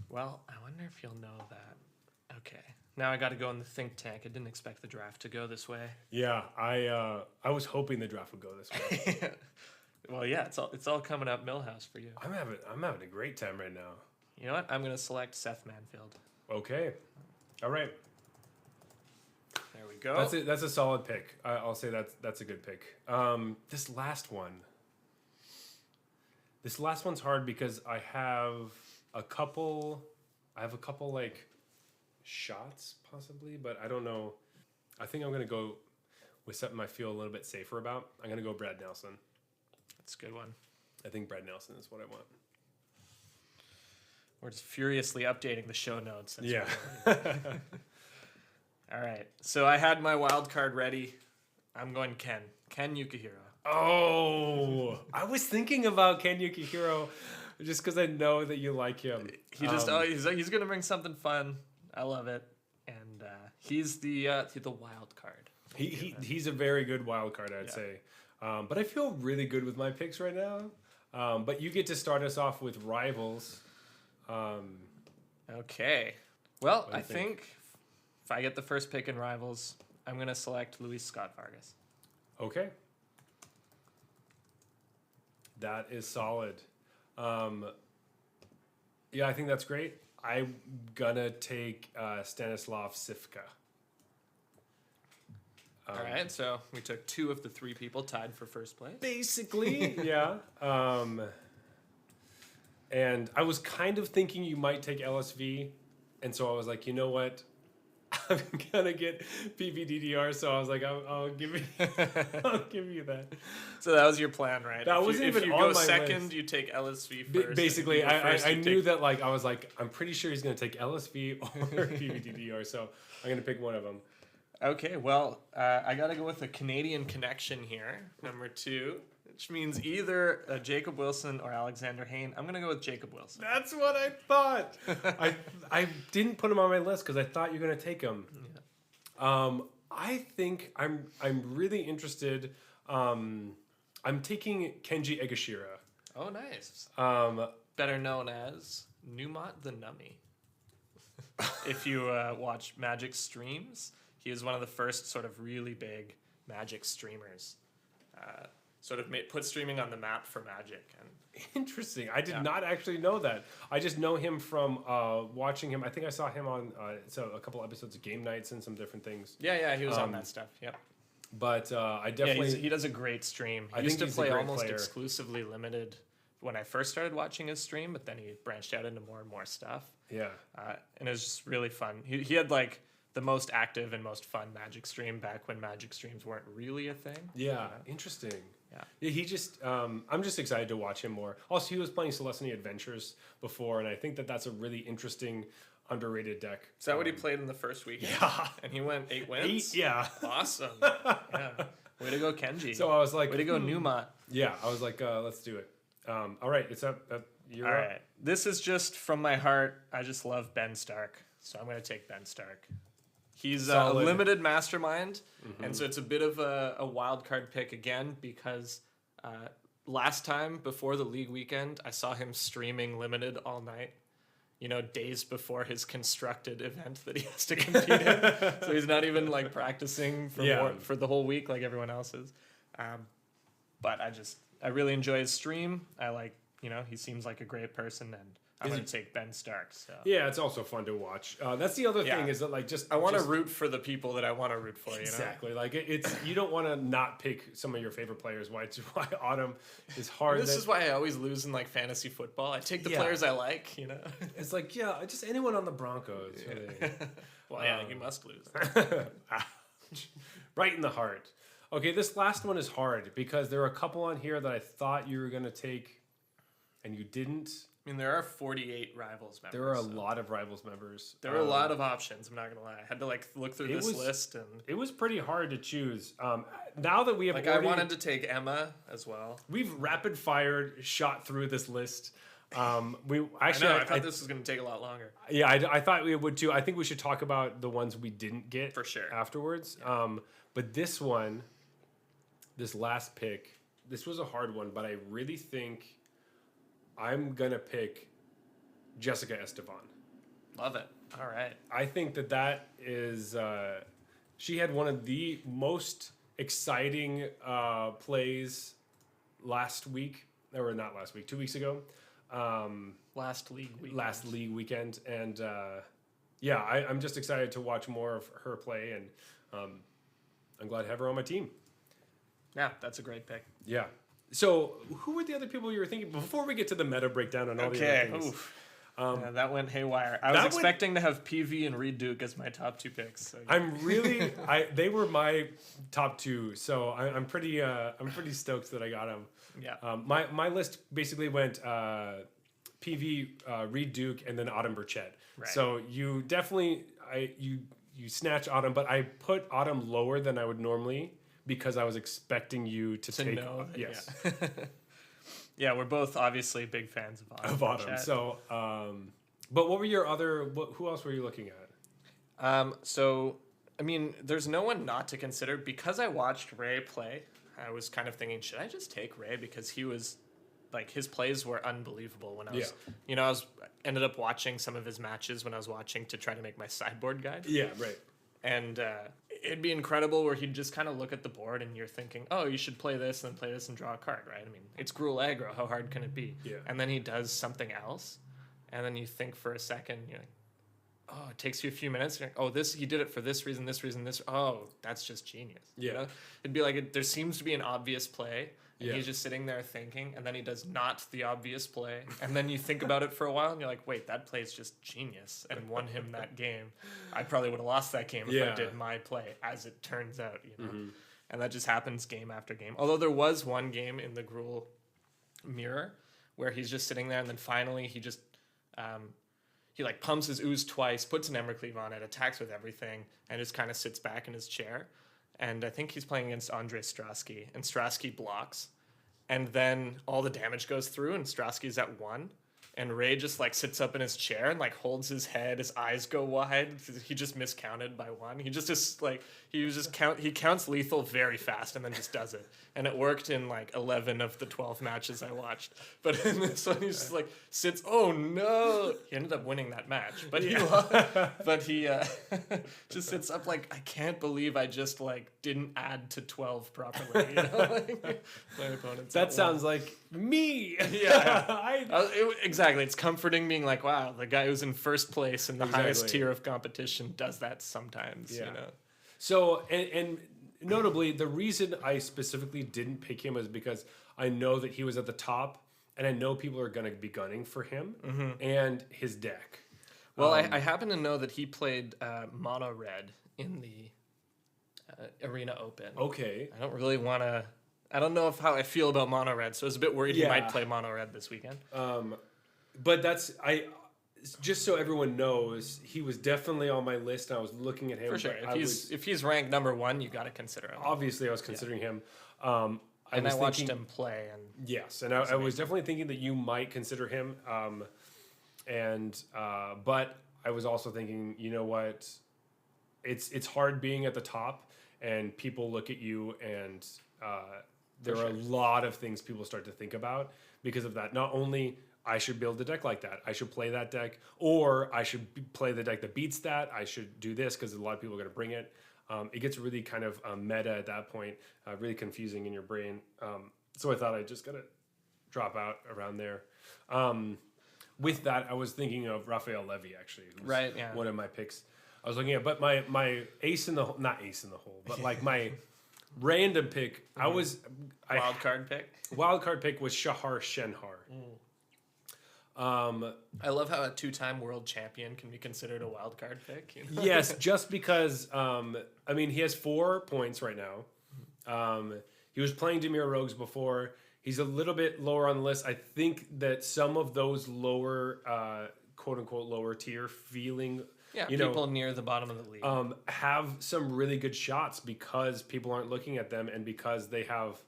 Well, I wonder if you'll know that. Okay. Now I got to go in the think tank. I didn't expect the draft to go this way. Yeah, I was hoping the draft would go this way. Well, yeah, it's all coming up Millhouse for you. I'm having a great time right now. You know what? I'm gonna select Seth Manfield. Okay, all right. There we go. That's a solid pick. I'll say that's a good pick. This last one's hard because I have a couple like shots possibly, but I don't know. I think I'm gonna go with something I feel a little bit safer about. I'm gonna go Brad Nelson. That's a good one. I think Brad Nelson is what I want. We're just furiously updating the show notes. Yeah. All right. So I had my wild card ready. I'm going Ken Yukihiro. Oh, I was thinking about Ken Yukihiro just because I know that you like him. He's gonna bring something fun. I love it, and he's the wild card. He's a very good wild card, I'd say. But I feel really good with my picks right now. But you get to start us off with rivals. Okay. Well, I think if I get the first pick in rivals, I'm gonna select Luis Scott Vargas. Okay. That is solid. Yeah, I think that's great. I'm gonna take Stanislav Sivka. All right, so we took 2 of the 3 people tied for first place. Basically, yeah. And I was kind of thinking you might take LSV, and so I was like, you know what? I'm gonna get PVDDR, so I was like, I'll give you that. So that was your plan, right? That wasn't even on my list. If you go second, you take LSV first. Basically, I knew that. Like, I was like, I'm pretty sure he's gonna take LSV or PVDDR, so I'm gonna pick one of them. Okay, well, I got to go with a Canadian connection here, number 2, which means either Jacob Wilson or Alexander Hayne. I'm going to go with Jacob Wilson. That's what I thought. I didn't put him on my list because I thought you were going to take him. Yeah. I think I'm really interested. I'm taking Kenji Egashira. Oh, nice. Better known as Numot the Nummy. If you watch Magic streams, he was one of the first sort of really big Magic streamers. Put streaming on the map for Magic. And interesting. I did not actually know that. I just know him from watching him. I think I saw him on a couple episodes of Game Nights and some different things. Yeah, he was on that stuff. Yep. But I definitely... he does a great stream. He used to play almost exclusively limited when I first started watching his stream, but then he branched out into more and more stuff. Yeah. And it was just really fun. He had like the most active and most fun Magic stream back when Magic streams weren't really a thing. Yeah, interesting. Yeah. He just, I'm just excited to watch him more. Also, he was playing Celestine Adventures before, and I think that's a really interesting, underrated deck. Is that what he played in the first week? Yeah. And he went 8 wins? 8, yeah. Awesome. Yeah. Way to go, Kenji. So I was like... Way to go, Numot. Yeah, I was like, let's do it. All right, it's up. You're All up. right. This is just from my heart. I just love Ben Stark. So I'm going to take Ben Stark. He's a limited mastermind, and so it's a bit of a wild card pick again because last time before the league weekend, I saw him streaming limited all night, days before his constructed event that he has to compete in. So he's not even like practicing for the whole week like everyone else is. But I really enjoy his stream. I like, he seems like a great person, and I'm going to take Ben Stark. So. Yeah, it's also fun to watch. That's the other thing is that I want to root for the people that I want to root for. Exactly. Like it's you don't want to not pick some of your favorite players. Why Autumn is hard. This is why I always lose in like fantasy football. I take the players I like. It's like just anyone on the Broncos. Really. Well, you must lose. Right in the heart. Okay, this last one is hard because there are a couple on here that I thought you were going to take, and you didn't. I mean, there are 48 Rivals members. There are a lot of Rivals members. There are a lot of options. I'm not gonna lie. I had to look through this list, and it was pretty hard to choose. Now that we have, I wanted to take Emma as well. We've rapid fired shot through this list. We I actually, know. I thought this was going to take a lot longer. yeah, I thought we would too. I think we should talk about the ones we didn't get For sure. afterwards. But this one, this last pick, this was a hard one, but I really think I'm gonna pick Jessica Esteban. Love it. All right. I think that is she had one of the most exciting plays last week, or not last week, 2 weeks ago. Last league weekend, and yeah, I'm just excited to watch more of her play, and I'm glad to have her on my team. Yeah, that's a great pick. Yeah. So, who were the other people you were thinking before we get to the meta breakdown and all the other things? Oof. Yeah, that went haywire. I was expecting to have PV and Reed Duke as my top 2 picks. So they were my top 2, so I'm pretty stoked that I got them. Yeah. My list basically went PV, Reed Duke, and then Autumn Burchett. Right. So you definitely you snatch Autumn, but I put Autumn lower than I would normally because I was expecting you to take. Know that, yes. Yeah. Yeah, we're both obviously big fans of Autumn. So, but what were your other? Who else were you looking at? So, I mean, there's no one not to consider because I watched Ray play. I was kind of thinking, should I just take Ray because he was, like, his plays were unbelievable when I was, ended up watching some of his matches when I was watching to try to make my sideboard guide. Yeah, right. And it'd be incredible where he'd just kind of look at the board and you're thinking, oh, you should play this and then play this and draw a card, right? I mean, it's Gruul aggro. How hard can it be? Yeah. And then he does something else. And then you think for a second, you're like, oh, it takes you a few minutes. You're like, oh, he did it for this reason, this reason, this. Oh, that's just genius. Yeah. You know? It'd be like, there seems to be an obvious play. And Yeah. he's just sitting there thinking, and then he does not the obvious play. And then you think about it for a while, and you're like, wait, that play is just genius and won him that game. I probably would have lost that game if I did my play, as it turns out, you know. Mm-hmm. And that just happens game after game. Although there was one game in the Gruul mirror where he's just sitting there, and then finally he just he like pumps his ooze twice, puts an Embercleave on it, attacks with everything, and just kind of sits back in his chair. And I think he's playing against Andre Strasky, and Strasky blocks. And then all the damage goes through, and Strasky's at 1. And Ray just like sits up in his chair and like holds his head, his eyes go wide. He just miscounted by 1. He just like he counts lethal very fast and then just does it. And it worked in like 11 of the 12 matches I watched. But in this one, he's just like sits. Oh no! He ended up winning that match, but he just sits up like, I can't believe I just like didn't add to 12 properly. You know? Like, my opponent's that sounds like me. Yeah. Exactly. It's comforting being like, wow, the guy who's in first place in the highest tier of competition does that sometimes, you know? So, and notably, the reason I specifically didn't pick him is because I know that he was at the top, and I know people are going to be gunning for him and his deck. Well, I happen to know that he played mono red in the Arena Open. Okay. I don't really want to... I don't know how I feel about mono red, so I was a bit worried he might play mono red this weekend. But just so everyone knows, he was definitely on my list, and I was looking at him. For sure. If he's ranked number 1, you got to consider him. Obviously, I was considering him. I watched him play. And yes, and I was definitely thinking that you might consider him. But I was also thinking, you know what? It's hard being at the top, and people look at you, and there are a lot of things people start to think about because of that. Not only I should build a deck like that, I should play that deck, or I should play the deck that beats that. I should do this because a lot of people are going to bring it. It gets really kind of meta at that point, really confusing in your brain. So I thought I'd just gotta drop out around there. With that, I was thinking of Raphael Levy, actually. Who's one of my picks. I was looking at, but my ace in the hole, not ace in the hole, but like my random pick, wild card pick? Wild card pick was Shahar Shenhar. I love how a 2-time world champion can be considered a wild card pick. You know? Yes, just because, I mean, he has 4 points right now. He was playing Dimir Rogues before. He's a little bit lower on the list. I think that some of those lower, quote-unquote, lower tier feeling... Yeah, people near the bottom of the league. Have some really good shots because people aren't looking at them and because they have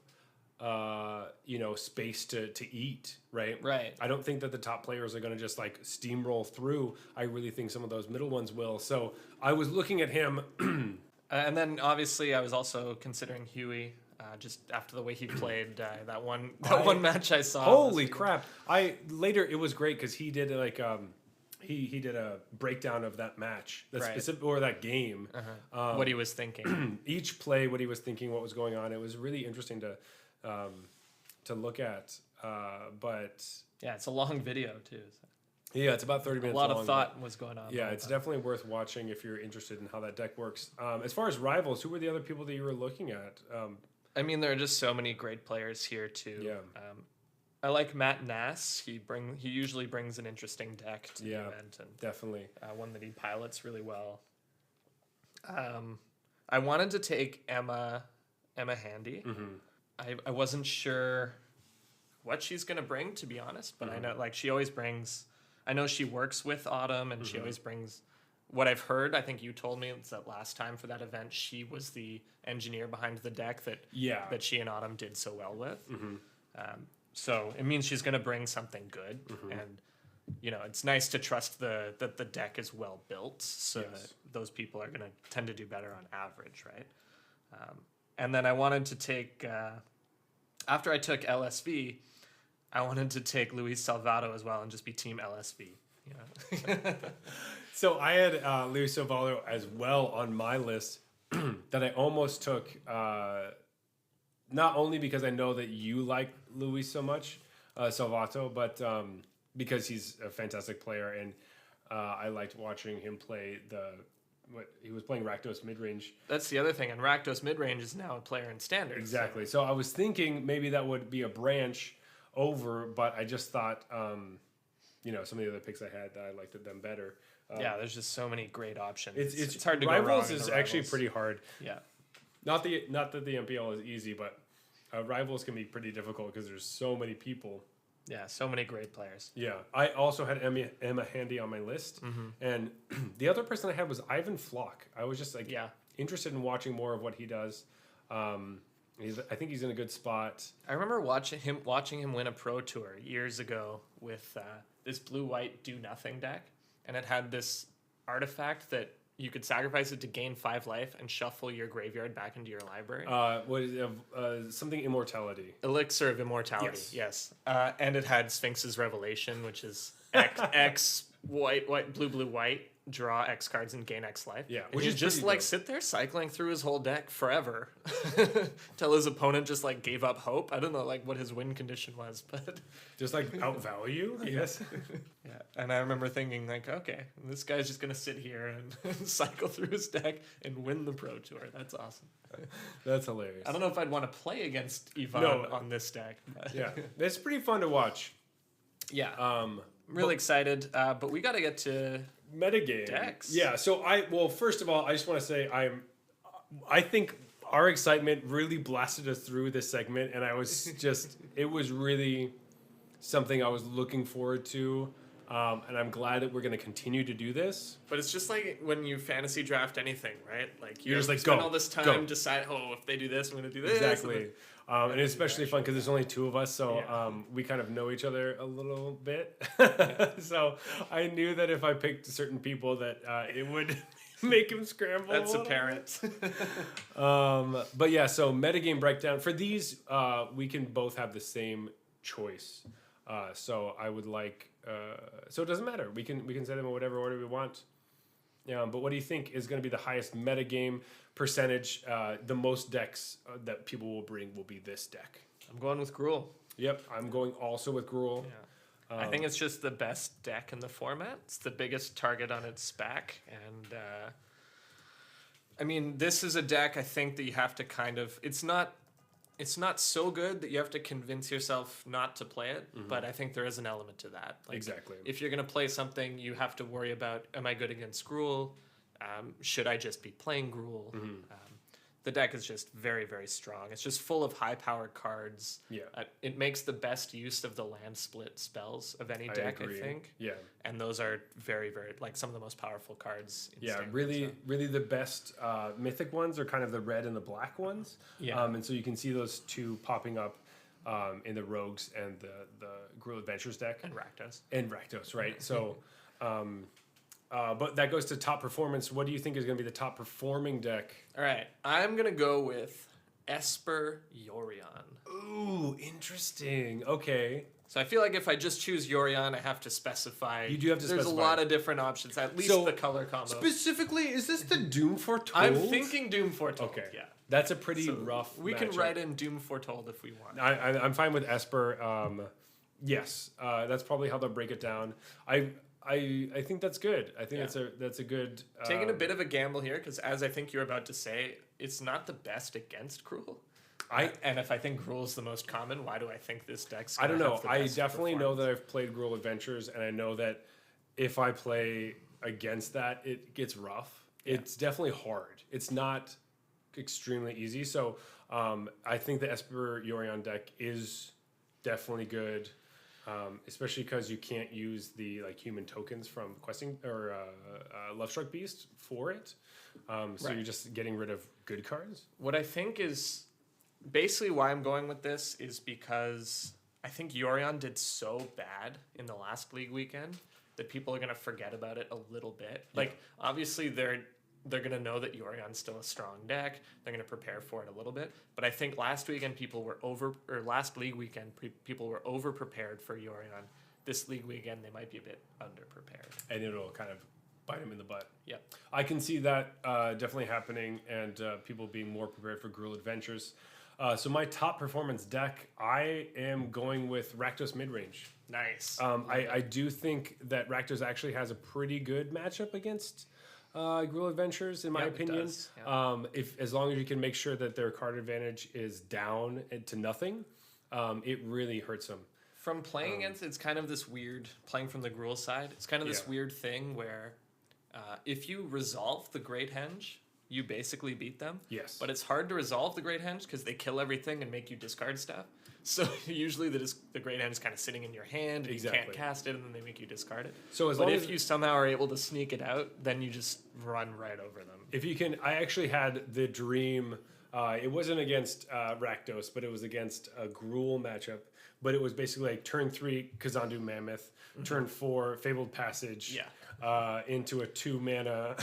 space to eat, right? Right. I don't think that the top players are going to just like steamroll through. I really think some of those middle ones will. So I was looking at him. And then obviously I was also considering Huey, just after the way he played that one match I saw. Holy crap! It was great because he did like he did a breakdown of that match, that game. What he was thinking. Each play, what he was thinking, what was going on. It was really interesting to look at. But yeah, it's a long video too. So. Yeah, it's about 30 minutes long. A lot of thought was going on. Yeah, it's definitely worth watching if you're interested in how that deck works. As far as rivals, who were the other people that you were looking at? I mean, there are just so many great players here too. Yeah. I like Matt Nass. He usually brings an interesting deck to the event, and definitely one that he pilots really well. I wanted to take Emma Handy. Mm-hmm. I wasn't sure what she's gonna bring, to be honest, but I know like she always brings. I know she works with Autumn, and she always brings. What I've heard, I think you told me, is that last time for that event, she was the engineer behind the deck that she and Autumn did so well with. So it means she's going to bring something good, and it's nice to trust that the deck is well built, so that those people are going to tend to do better on average, right? And then I wanted to take after I took LSV, I wanted to take Luis Salvato as well and just be Team LSV. So I had Luis Salvato as well on my list that I almost took. Not only because I know that you like Luis so much, Salvato, but because he's a fantastic player, and I liked watching him play he was playing Rakdos midrange. That's the other thing, and Rakdos midrange is now a player in standard. Exactly. So I was thinking maybe that would be a branch over, but I just thought, some of the other picks I had, I liked them better. There's just so many great options. It's hard to Rivals go wrong. Is actually pretty hard. Yeah. Not that the MPL is easy, but Rivals can be pretty difficult because there's so many people. Yeah, so many great players. Yeah, I also had Emma Handy on my list, and the other person I had was Ivan Flock. I was just interested in watching more of what he does. I think he's in a good spot. I remember watching him win a pro tour years ago with this blue-white do-nothing deck, and it had this artifact that you could sacrifice it to gain 5 life and shuffle your graveyard back into your library. What is it? Something immortality. Elixir of Immortality. Yes. And it had Sphinx's Revelation, which is X white, blue, white. Draw X cards and gain X life. Yeah, which is just sit there cycling through his whole deck forever till his opponent just gave up hope. I don't know what his win condition was, but just outvalue, I guess. Yeah, and I remember thinking okay, this guy's just gonna sit here and cycle through his deck and win the pro tour. That's awesome. That's hilarious. I don't know if I'd want to play against Yvonne on this deck. But yeah, it's pretty fun to watch. Yeah. Really excited, but we got to get to metagame decks. Yeah, so first of all, I just want to say I think our excitement really blasted us through this segment, and it was really something I was looking forward to, and I'm glad that we're going to continue to do this. But it's just like when you fantasy draft anything, right? You're just spend all this time decide, if they do this, I'm going to do this. Exactly. And it's especially fun because there's only 2 of us, so we kind of know each other a little bit. So I knew that if I picked certain people that it would make him scramble. That's apparent. But yeah, so metagame breakdown. For these, we can both have the same choice. So I would like... so it doesn't matter. We can set them in whatever order we want. But what do you think is going to be the highest metagame percentage? The most decks that people will bring will be this deck. I'm going with Gruul. Yep, I'm going also with Gruul. Yeah. I think it's just the best deck in the format. It's the biggest target on its back. And, this is a deck I think that you have to it's not so good that you have to convince yourself not to play it, but I think there is an element to that. Exactly. If you're going to play something, you have to worry about, am I good against Gruul? Should I just be playing Gruul? The deck is just very, very strong. It's just full of high-powered cards. Yeah. It makes the best use of the land split spells of any deck, I think. Yeah. And those are very, very, some of the most powerful cards. Really the best mythic ones are kind of the red and the black ones. Yeah. And so you can see those 2 popping up in the Rogues and the Gruul Adventures deck. And Rakdos. And Rakdos, right? So, but that goes to top performance. What do you think is going to be the top performing deck? All right, I'm going to go with Esper Yorion. Ooh, interesting. Okay. So I feel like if I just choose Yorion, I have to specify. You do have to There's specify. a lot of different options, at least So, the color combo. Specifically, is this the Doom Foretold? I'm thinking Doom Foretold. Okay. Yeah. That's a pretty So rough We can matchup. write in Doom Foretold if we want. I'm fine with Esper. Yes, that's probably how they'll break it down. I think that's good. I think that's a good. Taking a bit of a gamble here, because as I think you're about to say, it's not the best against Gruul. And if I think Gruul is the most common, why do I think this deck's I don't gonna know. have the I best definitely know performance? that I've played Gruul Adventures, and I know that if I play against that, it gets rough. Yeah. It's definitely hard. It's not extremely easy. So I think the Esper Yorion deck is definitely good, especially because you can't use the human tokens from questing or Lovestruck Beast for it. So Right. you're just getting rid of good cards. What I think is basically why I'm going with this is because I think Yorion did so bad in the last league weekend that people are going to forget about it a little bit. Like, obviously, they're going to know that Yorion's still a strong deck. They're going to prepare for it a little bit. But I think last weekend last league weekend, people were over prepared for Yorion. This league weekend, they might be a bit under prepared. And it'll kind of bite them in the butt. Yep. I can see that definitely happening, and people being more prepared for Gruul Adventures. So my top performance deck, I am going with Rakdos midrange. Nice. I do think that Rakdos actually has a pretty good matchup against Gruul Adventures, in my Yep, it opinion. does, yeah. If as long as you can make sure that their card advantage is down to nothing, it really hurts them. From playing against, it's kind of this weird, playing from the Gruul side, it's kind of this Yeah. weird thing where if you resolve the Great Henge, you basically beat them. Yes. But it's hard to resolve the Great Henge because they kill everything and make you discard stuff. So usually the Great Henge is kind of sitting in your hand, and you Exactly. can't cast it, and then they make you discard it. So as But long if as you somehow are able to sneak it out, then you just run right over them. If you can, I actually had the dream. It wasn't against Rakdos, but it was against a Gruul matchup. But it was basically like turn 3 Kazandu Mammoth, turn 4 Fabled Passage, into a 2-mana,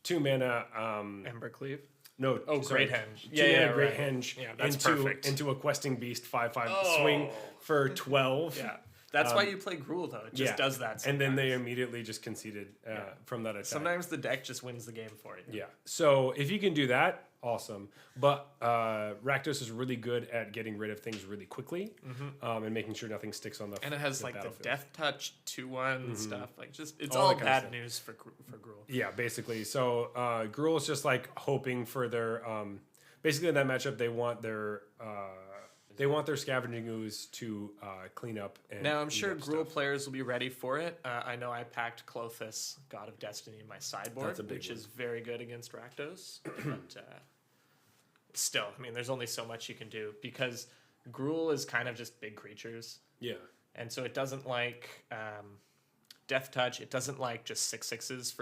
2-mana. Embercleave. No, Oh, sorry, Great Henge. 2-mana Great right. Henge Yeah, that's into perfect. into a Questing Beast 5/5 Oh. swing for 12. Yeah. That's why you play Gruul, though. It just does that sometimes. And then they immediately just conceded from that attack. Sometimes the deck just wins the game for you. Yeah. So if you can do that, awesome. But Rakdos is really good at getting rid of things really quickly, and making sure nothing sticks on the And it has the like the battlefield. Death Touch 2/1 stuff. Like just it's All all that kind of bad stuff. news for Gruul. Yeah, basically. So Gruul is just like hoping for their basically in that matchup they want their Scavenging Ooze to clean up. And Now I'm eat sure up Gruul stuff. players will be ready for it. I know I packed Clothis, God of Destiny, in my sideboard, That's a big which one. is very good against Rakdos. But still, I mean, there's only so much you can do because Gruul is kind of just big creatures. Yeah. And so it doesn't like Death Touch. It doesn't like just 6/6s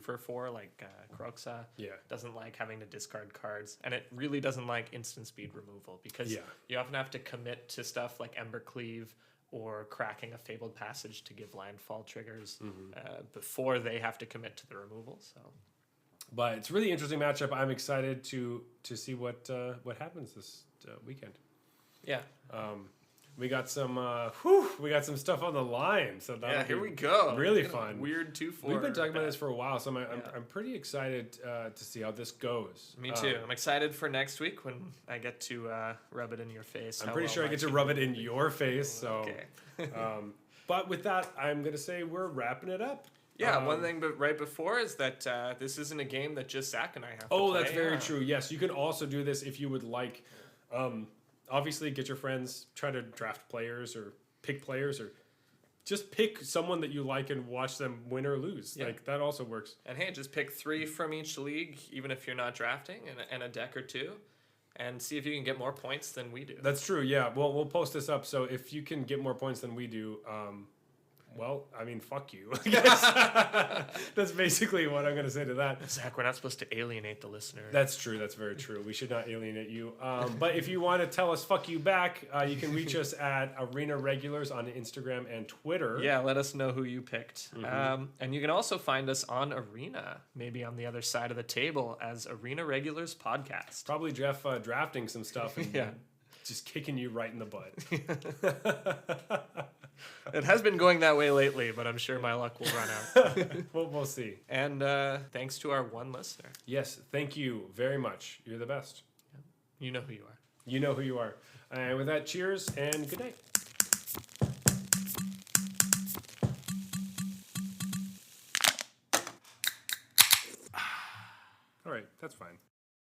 for 4 like Kroxa. Yeah. It doesn't like having to discard cards. And it really doesn't like instant speed removal because Yeah. you often have to commit to stuff like Embercleave or cracking a Fabled Passage to give landfall triggers before they have to commit to the removal. So But it's a really interesting matchup. I'm excited to see what happens this weekend. yeah. We got some stuff on the line. So that'll Here be we go. Really fun. Weird 2/4. We've been talking about this for a while, so I'm pretty excited to see how this goes. Me too. I'm excited for next week when I get to rub it in your face. I'm pretty sure I get to rub it in your face. So, but with that, I'm gonna say we're wrapping it up. Yeah, one thing but right before is that this isn't a game that just Zach and I have to Oh, play. that's very true. Yes, you can also do this if you would like. Obviously, get your friends, try to draft players or pick players, or just pick someone that you like and watch them win or lose. Yeah. Like that also works. And hey, just pick 3 from each league, even if you're not drafting, and a deck or 2, and see if you can get more points than we do. That's true. Yeah. Well, we'll post this up. So if you can get more points than we do, Well, I mean, fuck you. I guess. That's basically what I'm going to say to that. Zach, we're not supposed to alienate the listener. That's true. That's very true. We should not alienate you. But if you want to tell us fuck you back, you can reach us at Arena Regulars on Instagram and Twitter. Yeah, let us know who you picked. And you can also find us on Arena, maybe on the other side of the table, as Arena Regulars Podcast. Probably Jeff drafting some stuff and just kicking you right in the butt. It has been going that way lately, but I'm sure my luck will run out. We'll see. And thanks to our one listener. Yes, thank you very much. You're the best. You know who you are. You know who you are. And with that, cheers and good night. All right, that's fine.